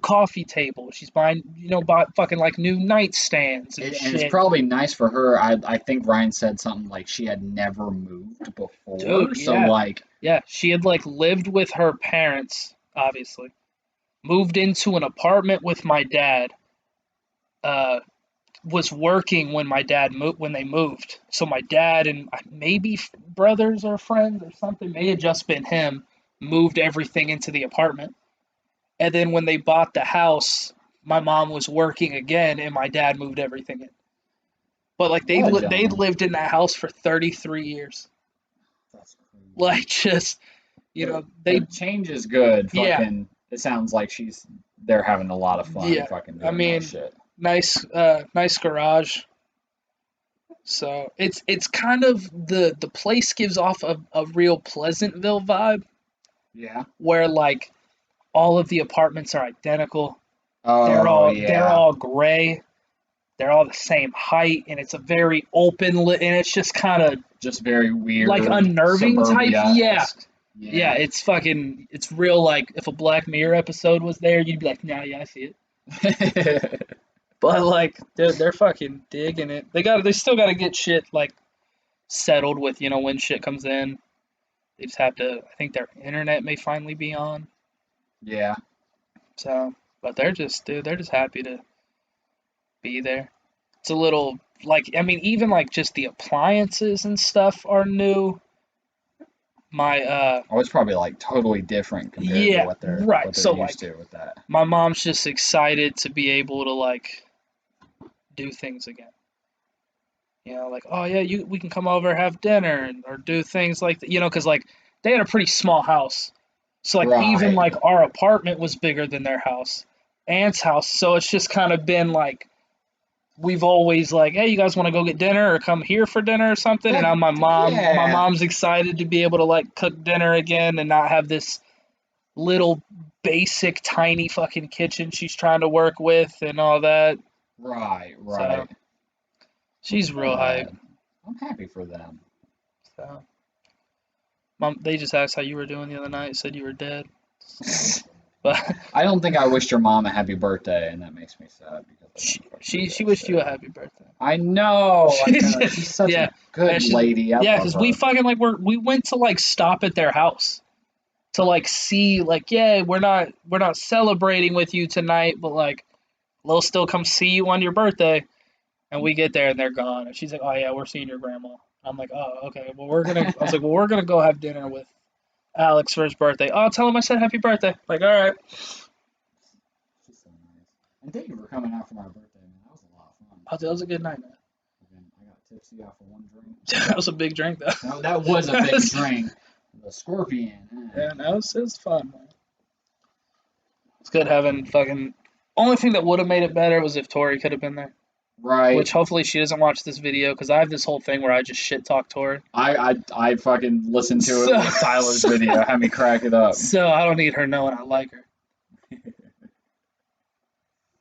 coffee table. She's buying bought fucking like new nightstands and And it's shit. probably nice for her. I think Ryan said something like she had never moved Dude, before, so yeah. like, Yeah, she had like lived with her parents, obviously. Moved into an apartment with my dad. Uh was working when when they moved. So my dad and maybe brothers or friends or something, may have just been him, moved everything into the apartment. And then when they bought the house, my mom was working again, and my dad moved everything in. But like what a they'd gentleman. lived in that house for 33 years. That's crazy. Like just they The change is good. yeah Fucking, it sounds like they're having a lot of fun yeah. fucking I doing that mean, shit. nice garage. So it's kind of the place gives off a real Pleasantville vibe Yeah. where like all of the apartments are identical. Oh They're yeah. all gray. They're all the same height, and it's a very and it's just kind of Just very like weird unnerving type. Yeah, suburbia-esque. yeah. Yeah. It's real. Like if a Black Mirror episode was there, you'd be like, nah, yeah, I see it. But like they're fucking digging it. They still got to get shit like settled with when shit comes in. They just have to. I think their internet may finally be on. Yeah. So, but they're just happy to be there. It's a little like I mean, even like just the appliances and stuff are new. My Oh, it's probably like totally different compared to yeah, right. what they're So used like to with that. my mom's just excited to be able to like do things again. Like oh yeah, we can come over have dinner or do things like that. Because like they had a pretty small house, so like even Right. like our apartment was bigger than their house, Aunt's house. So it's just kind of been like we've always like, hey, you guys want to go get dinner or come here for dinner or something? And I'm my Yeah. mom's excited to be able to like cook dinner again and not have this little basic tiny fucking kitchen she's trying to work with and all that. Right, So right. she's real hype. I'm happy for them. So mom, they just asked how you were doing the other night, said you were dead. But I don't think I wished your mom a happy birthday, and that makes me sad because I she don't fucking she, do she that wished you a shit. happy birthday. I know. She's such Yeah. a good lady. I Yeah, love because we her. fucking like we went to like stop at their house to like see like yeah we're not celebrating with you tonight but like we'll still come see you on your birthday and we get there and they're gone and she's like oh yeah we're seeing your grandma. I'm like oh okay well I was like well we're gonna go have dinner with Alex for his birthday. Oh tell him I said happy birthday. Like all right. She's so nice. And thank you for coming out for my birthday, man. That was a lot of fun. Oh, that was a good night, man. Again, I got tipsy off of one drink. That was a big drink though. No, that was a big drink. The scorpion. Yeah, no, it was fun, man. It's good having fucking. Only thing that would have made it better was if Tori could have been there. Right. Which hopefully she doesn't watch this video because I have this whole thing where I just shit talk Tori. I fucking listened to it So- with Tyler's video. Had me crack it up. So I don't need her knowing I like her.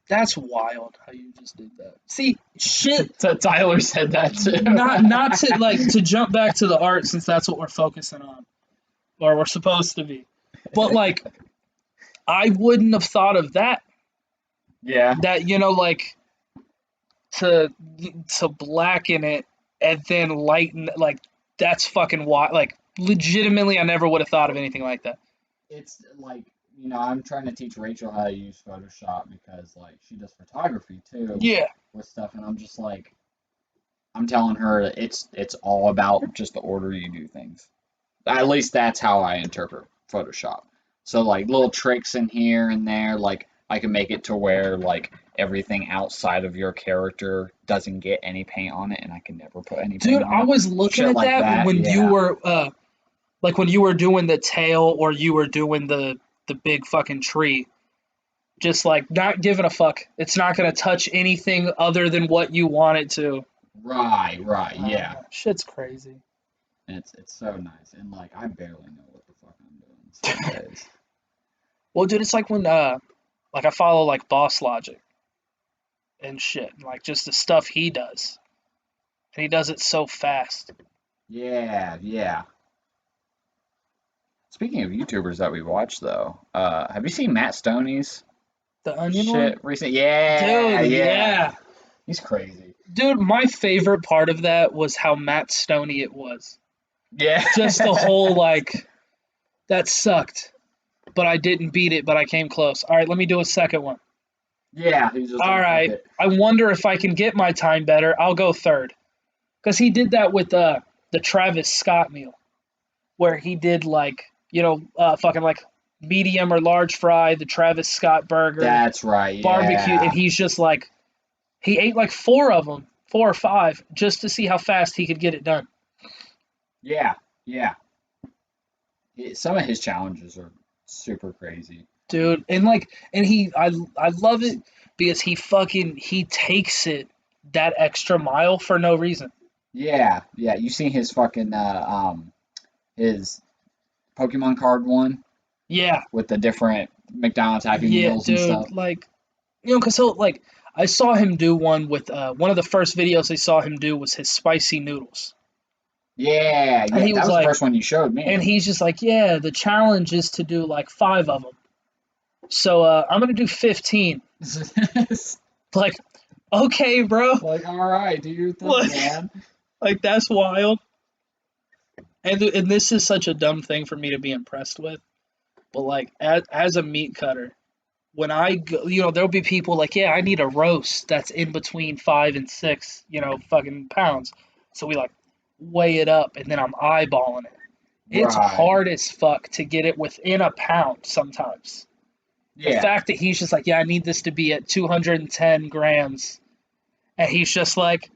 That's wild how you just did that. See, shit. Tyler said that too. Not to like to jump back to the art since that's what we're focusing on, or we're supposed to be. But like, I wouldn't have thought of that. Yeah. That like to blacken it and then lighten like that's fucking wild. Like legitimately, I never would have thought of anything like that. It's like, I'm trying to teach Rachel how to use Photoshop because like she does photography too. Yeah. With stuff, and I'm just like, I'm telling her it's all about just the order you do things. At least that's how I interpret Photoshop. So like little tricks in here and there, like I can make it to where like everything outside of your character doesn't get any paint on it, and I can never put any paint Dude, on I it. was looking Shit at like that when you yeah. were like when you were doing the tail or you were doing the big fucking tree. Just like not giving a fuck. It's not gonna touch anything other than what you want it to. Right, yeah. Shit's crazy. And it's so nice, and like I barely know what the fuck I'm doing some days. Well, dude, it's like when like I follow like Boss Logic and shit, like just the stuff he does, and he does it so fast. Yeah. Speaking of YouTubers that we watch though, have you seen Matt Stoney's The Onion shit one? recent? Yeah, Dude, yeah. yeah. He's crazy. Dude, my favorite part of that was how Matt Stoney it was. Yeah. Just the whole like, that sucked, but I didn't beat it, but I came close. All right, let me do a second one. Yeah. He's just All like, fuck right, it. I wonder if I can get my time better. I'll go third. Because he did that with the Travis Scott meal, where he did like, fucking like medium or large fry, the Travis Scott burger, That's right. Yeah. barbecue, and he's just like, he ate like 4 of them, 4 or 5, just to see how fast he could get it done. Yeah. Some of his challenges are super crazy. Dude, and I love it because he takes it that extra mile for no reason. Yeah. You seen his fucking his Pokemon card one Yeah, with the different McDonald's Happy Meals and stuff. dude, like, because he'll like, I saw him do one with one of the first videos I saw him do was his spicy noodles. Yeah. And he That was was like, the first one you showed me. and he's just like, yeah, the challenge is to do like 5 of them. So I'm gonna do 15. Like, okay, bro. Like, all right, do your thing, Like- man. Like that's wild. And this is such a dumb thing for me to be impressed with. But like as a meat cutter, when I go, there'll be people like, yeah, I need a roast that's in between 5 and 6, fucking pounds. So we like weigh it up and then I'm eyeballing it. It's Right. hard as fuck to get it within a pound sometimes. The Yeah. fact that he's just like, yeah, I need this to be at 210 grams. And he's just like,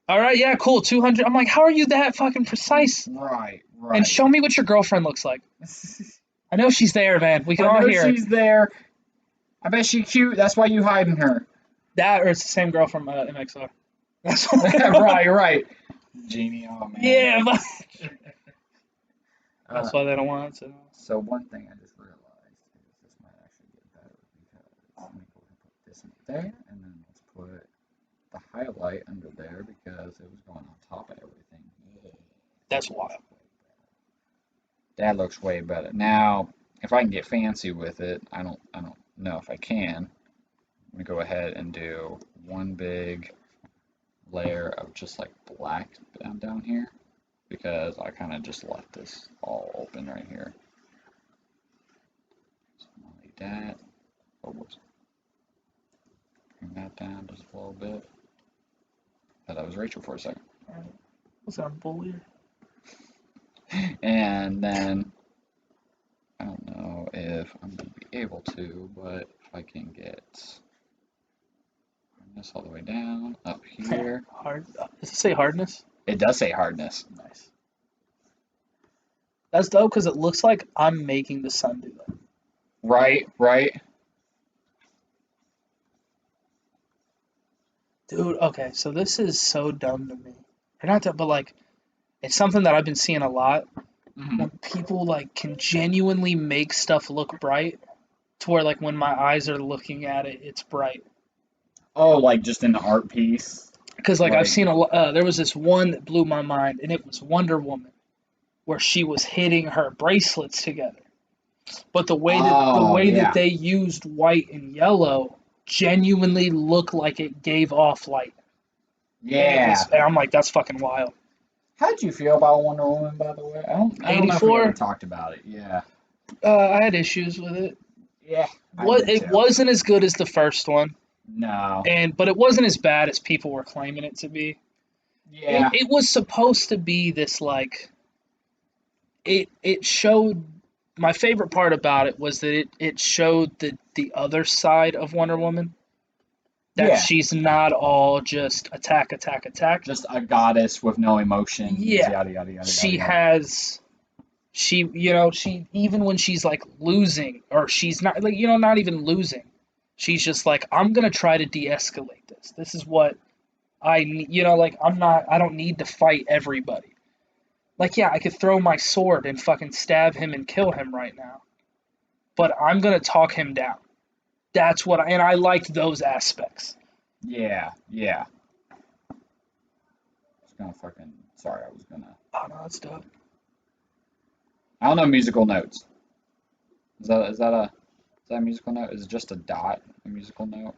all right, yeah, cool, 200. I'm like, how are you that fucking precise? Right. And show me what your girlfriend looks like. I know she's there, man. We can all hear she's there. I bet she's cute. That's why you hiding her. That or it's the same girl from MXR. That's Right. Genie, oh man. Yeah, but Uh, that's why they don't want it. So. so one thing I just realized is this might actually get better because let me go ahead and put this in there, and then let's put the highlight under there because it was going on top of everything. Yeah, That's wild. that looks way better. Now, if I can get fancy with it, I don't know if I can. I'm gonna go ahead and do one big layer of just like black down here because I kind of just left this all open right here. Something like that. Oh, whoops. Bring that down just a little bit. Thought that was Rachel for a second. What's that bully? And then I don't know if I'm gonna be able to, but if I can get this all the way down up here. Hard. Does it say hardness? It does say hardness. Nice. That's dope because it looks like I'm making the sun do that. Right. Dude, okay, so this is so dumb to me. Or not dumb, but like, it's something that I've been seeing a lot. When people like can genuinely make stuff look bright, to where like when my eyes are looking at it, it's bright. Oh, like just an art piece. Because like I've Like, seen there was this one that blew my mind, and it was Wonder Woman, where she was hitting her bracelets together. But the oh way that yeah, they used white and yellow genuinely looked like it gave off light, yeah. and I'm like, that's fucking wild. How'd you feel about Wonder Woman, by the way? I don't know if we ever 84. talked about it. Yeah, I had issues with it. yeah, I What did it too. wasn't as good as the first one, No, but it wasn't as bad as people were claiming it to be. It yeah, it was supposed to be this like it showed my favorite part about it was that it showed the other side of Wonder Woman, that yeah. she's not all just attack, attack, attack. Just a goddess with no emotions. Yeah, Yada yada yada yada she yada. has she even when she's like losing, or she's not like not even losing, she's just like, I'm gonna try to de-escalate this. This is what I need. Like I don't need to fight everybody. Like, yeah, I could throw my sword and fucking stab him and kill him right now, but I'm gonna talk him down. That's what and I liked those aspects. Yeah. I was gonna fucking. Sorry, I was gonna. Oh no, that's dope. I don't know musical notes. Is that a musical note? Is it just a dot a musical note?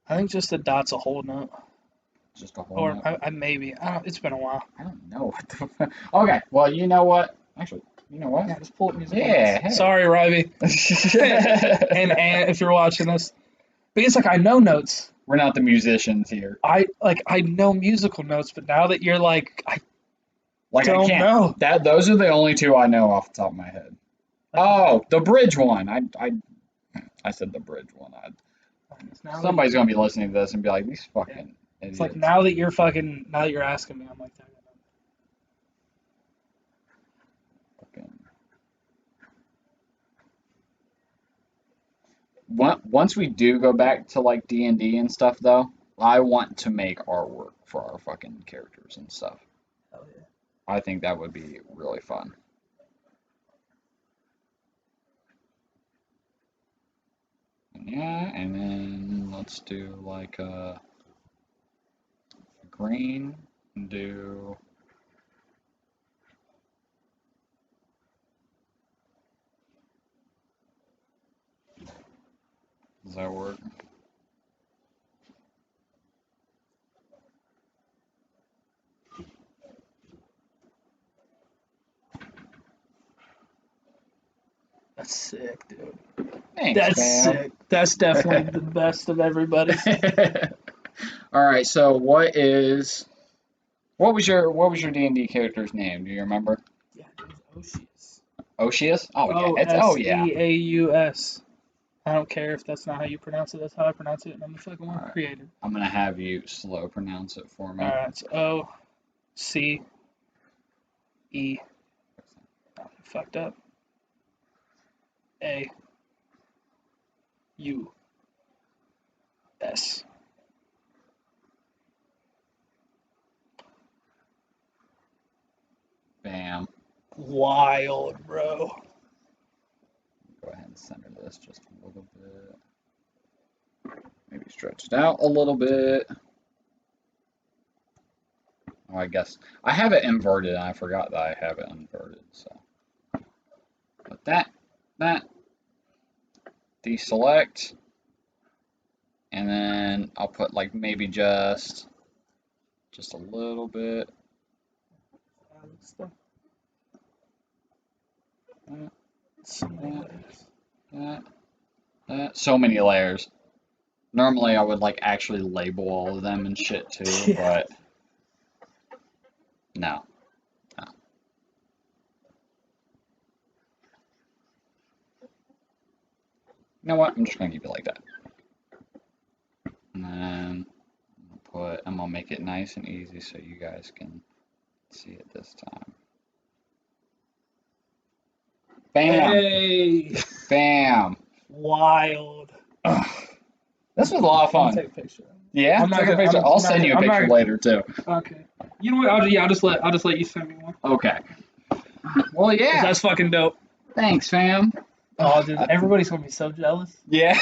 I think just the dot's a whole note, Just a whole or note? I maybe I don't. It's been a while. I don't know what the fuck. Okay, well, you know what? Actually, you know what? Yeah, just pull up musical Yeah, notes. hey. Sorry, Ryby, and if you're watching this, because like I know notes. We're not the musicians here. I know musical notes, but now that you're like, I Like, I don't can't. know. Those are the only two I know off the top of my head. Oh, the bridge one. I said the bridge one. Somebody's gonna be listening to this and be like, these fucking It's like idiots. now that you're asking me, I'm like, Fucking. Once we do go back to like D&D and stuff, though, I want to make artwork for our fucking characters and stuff. hell yeah. I think that would be really fun. Yeah, and then let's do like a green and do. Does that work? That's sick, dude. Thanks, That's fam. sick. That's definitely the best of everybody. All right, so what was your D&D character's name? Do you remember? Yeah, dude, Oshius. Oshius? Oh yeah, yeah. Oseaus. I don't care if that's not how you pronounce it. That's how I pronounce it, and I'm the fucking All one who right, created. I'm gonna have you slow pronounce it for All me. right, it's O-C-E. Oh, fucked up. A-U-S. Bam. Wild, bro. Go ahead and center this just a little bit. Maybe stretch it out a little bit. Oh, I guess I have it inverted, and I forgot that I have it inverted. So, but that, deselect, and then I'll put like maybe just a little bit. So many layers. Normally I would like actually label all of them and shit too, but no. You know what? I'm just gonna keep it like that. And then I'm gonna make it nice and easy so you guys can see it this time. Bam! Hey! Bam! Wild. This was a lot of I'll fun. take a picture. Yeah, I'm not take a gonna- picture. I'm I'll not send you a gonna- I'm picture not- later too. Okay. You know what? I'll just let you send me one. Okay. Well, yeah. That's fucking dope. Thanks, fam. Oh, dude, everybody's gonna be so jealous. Yeah.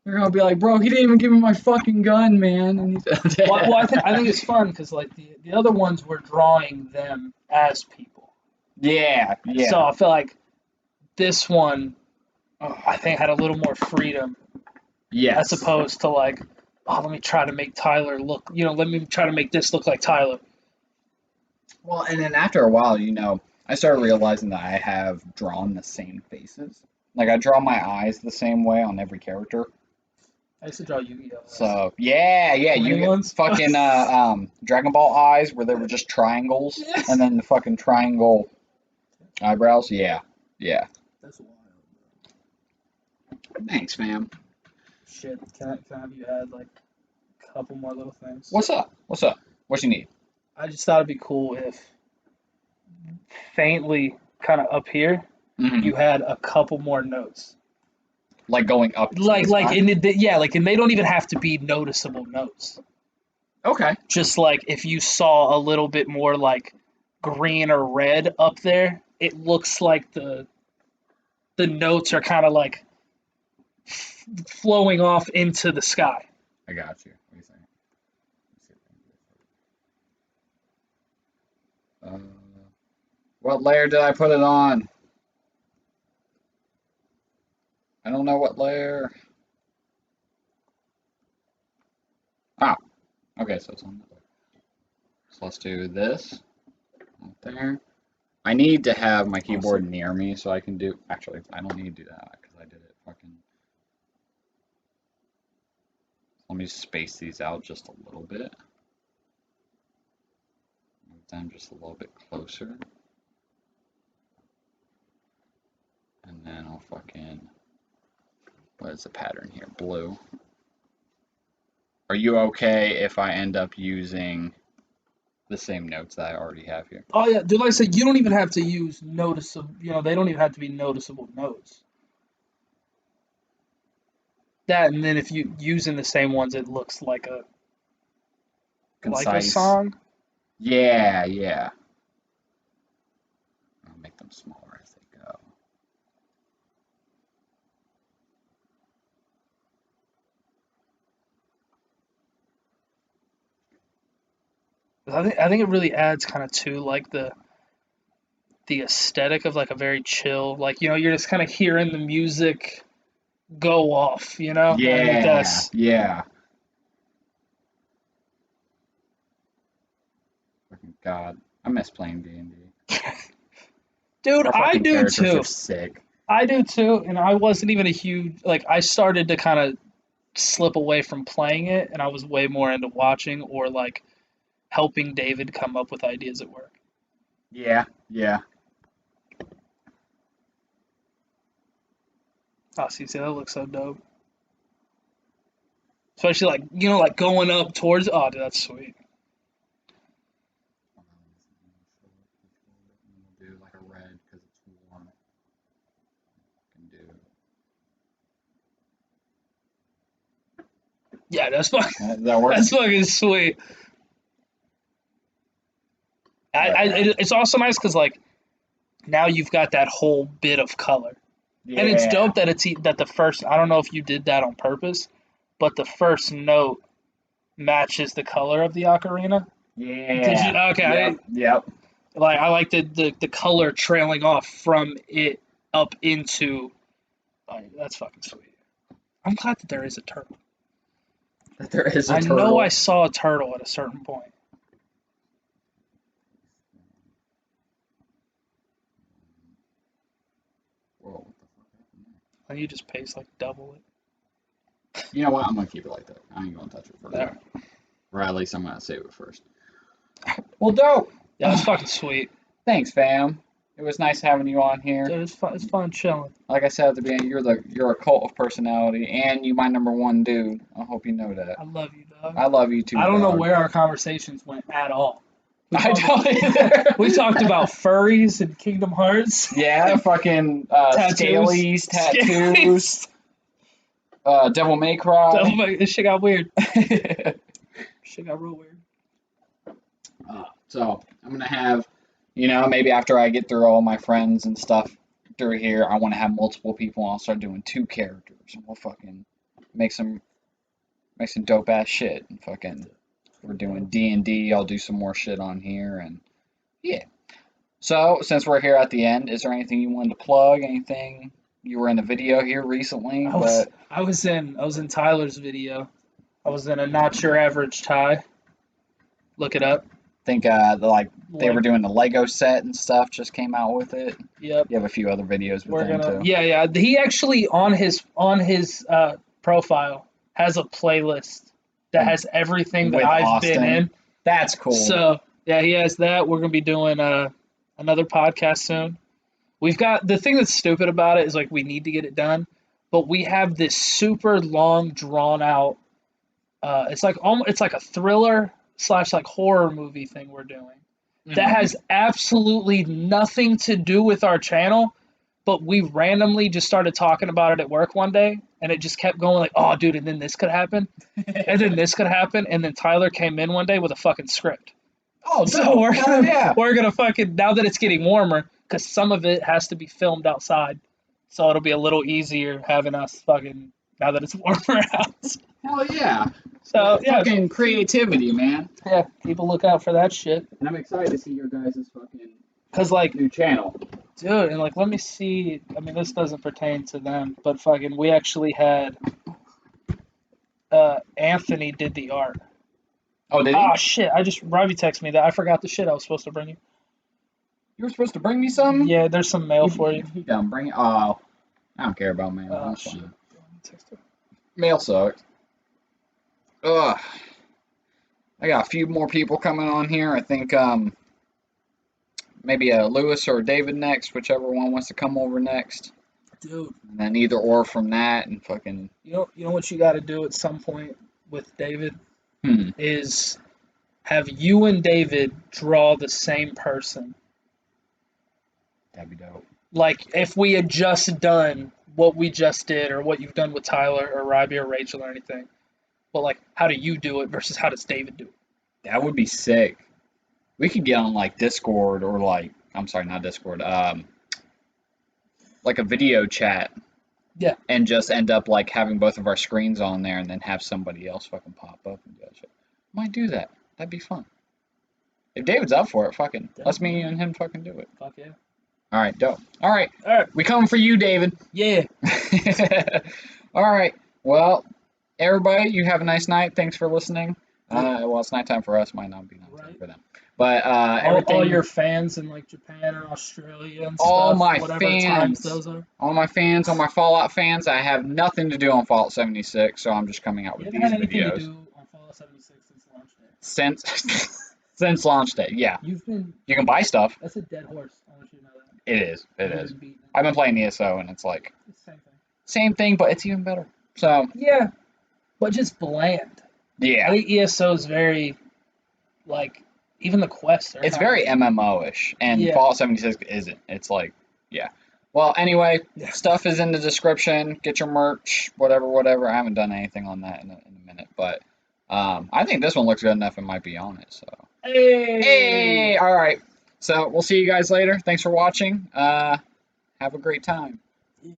They're gonna be like, bro, he didn't even give me my fucking gun, man. And Well, I think it's fun because like the other ones were drawing them as people. Yeah, yeah. So I feel like this one, I think had a little more freedom Yes. as opposed to like, oh, let me try to make Tyler look. Let me try to make this look like Tyler. Well, and then after a while, I started realizing that I have drawn the same faces. Like I draw my eyes the same way on every character. I used to draw Yu-Gi-Oh. So yeah, you get Ones? fucking Dragon Ball eyes where they were just triangles, and then the fucking triangle eyebrows. Yeah. That's wild. Thanks, fam. Shit, can I have you add like a couple more little things? What's up? What you need? I just thought it'd be cool if faintly kind of up here you had a couple more notes. Like going up. Like and they don't even have to be noticeable notes. Okay. Just like if you saw a little bit more like green or red up there, it looks like the notes are kind of like flowing off into the sky. I got you. What do you think? What layer did I put it on? I don't know what layer. Ah, okay, so it's on that layer. So let's do this. Right there. I need to have my keyboard near me so I can do. Actually, I don't need to do that because I did it fucking. Let me space these out just a little bit. Move them just a little bit closer. And then I'll fucking. What is the pattern here? Blue. Are you okay if I end up using the same notes that I already have here? Oh yeah, dude. Like I said, you don't even have to use noticeable. They don't even have to be noticeable notes. That and then if you using the same ones, it looks like a Concise. song. Yeah. I'll make them smaller as they go. I think it really adds kind of to like the aesthetic of like a very chill, like you're just kind of hearing the music go off. I think that's Yeah. Fucking God, I miss playing D&D. dude. Our I fucking do characters too. are sick. I do too, and I wasn't even a huge like. I started to kind of slip away from playing it, and I was way more into watching or like helping David come up with ideas at work. Yeah. Oh, see, that looks so dope. Especially like like going up towards. Oh, dude, that's sweet. We'll do like a red because it's warm. Can do. Yeah, that's fucking. That works. That's fucking sweet. It's also nice because like now you've got that whole bit of color, and it's dope that that the first. I don't know if you did that on purpose, but the first note matches the color of the ocarina. Yeah. Did you? Okay. Yep. I like the color trailing off from it up into. Oh, that's fucking sweet. I'm glad that there is a turtle. That there is a turtle. I know I saw a turtle at a certain point. Whoa, what the fuck happened there? And you just pace like double it. You know what? I'm gonna keep it like that. I ain't gonna touch it first. There. Or at least I'm gonna save it first. Well, dope. Yeah, that's fucking sweet. Thanks, fam. It was nice having you on here. Dude, it's fun chilling. Like I said at the beginning, you're a cult of personality, and you my number one dude. I hope you know that. I love you, dog. I love you too. I don't know dog. where our conversations went at all. I don't either. We talked about furries and Kingdom Hearts. Yeah, fucking scalies, tattoos, Devil May Cry. This shit got weird. Shit got real weird. So I'm gonna have, maybe after I get through all my friends and stuff through here, I want to have multiple people, and I'll start doing 2 characters, and we'll fucking make some dope ass shit, and fucking we're doing D&D. I'll do some more shit on here, and yeah. So since we're here at the end, is there anything you wanted to plug? Anything? You were in a video here recently, I was in Tyler's video. I was in a Not Your Average Ty. Look it up. I think they were doing the Lego set and stuff. Just came out with it. Yep. You have a few other videos with him too. Yeah. He actually on his profile has a playlist that has everything that I've been in. That's cool. So yeah, he has that. We're gonna be doing another podcast soon. We've got the thing that's stupid about it is like we need to get it done, but we have this super long, drawn out. It's like a thriller / like horror movie thing we're doing that has absolutely nothing to do with our channel, but we randomly just started talking about it at work one day, and it just kept going like, oh, dude, and then this could happen, and then this could happen, and then Tyler came in one day with a fucking script. Oh, so we're gonna fucking, now that it's getting warmer, because some of it has to be filmed outside, so it'll be a little easier having us fucking now that it's warmer out. Hell yeah. So yeah, fucking creativity, man. Yeah, keep a lookout for that shit. And I'm excited to see your guys' fucking like new channel. Dude, and like let me see, I mean this doesn't pertain to them, but fucking we actually had Anthony did the art. Oh, did he? Oh shit, Ravi texted me that I forgot the shit I was supposed to bring you. You were supposed to bring me something? Yeah, there's some mail for you. He done bring it. Oh, I don't care about mail. Oh shit. Mail sucks. Ugh. I got a few more people coming on here. I think maybe Lewis or David next, whichever one wants to come over next. Dude. And then either or from that and fucking. You know what you got to do at some point with David is have you and David draw the same person. That'd be dope. Like if we had just done what we just did, or what you've done with Tyler or Robbie or Rachel or anything. But like, how do you do it versus how does David do it? That would be sick. We could get on like Discord or like, I'm sorry, not Discord, like a video chat. Yeah. And just end up like having both of our screens on there and then have somebody else fucking pop up and do that shit. Might do that. That'd be fun. If David's up for it, fucking, let's me and him fucking do it. Fuck yeah. All right, dope. All right. We coming for you, David. Yeah. All right. Well, everybody, you have a nice night. Thanks for listening. Well, it's nighttime for us. Might not be nighttime for them. But all your fans in like Japan or Australia and all stuff, my whatever fans, times those are. All my fans, all my Fallout fans. I have nothing to do on Fallout 76, so I'm just coming out with these videos. videos. To do on Fallout 76 since launch day. Since launch day, yeah. You can buy stuff. That's a dead horse. I want you to know that. It is. I've been playing ESO, and it's like it's the same thing. Same thing, but it's even better. So yeah, but just bland. Yeah, I think ESO is very like even the quests. It's very MMO-ish, and Fallout 76 isn't. It's like Well, anyway, stuff is in the description. Get your merch, whatever. I haven't done anything on that in a minute, but I think this one looks good enough. It might be on it. So hey, all right. So we'll see you guys later. Thanks for watching. Have a great time.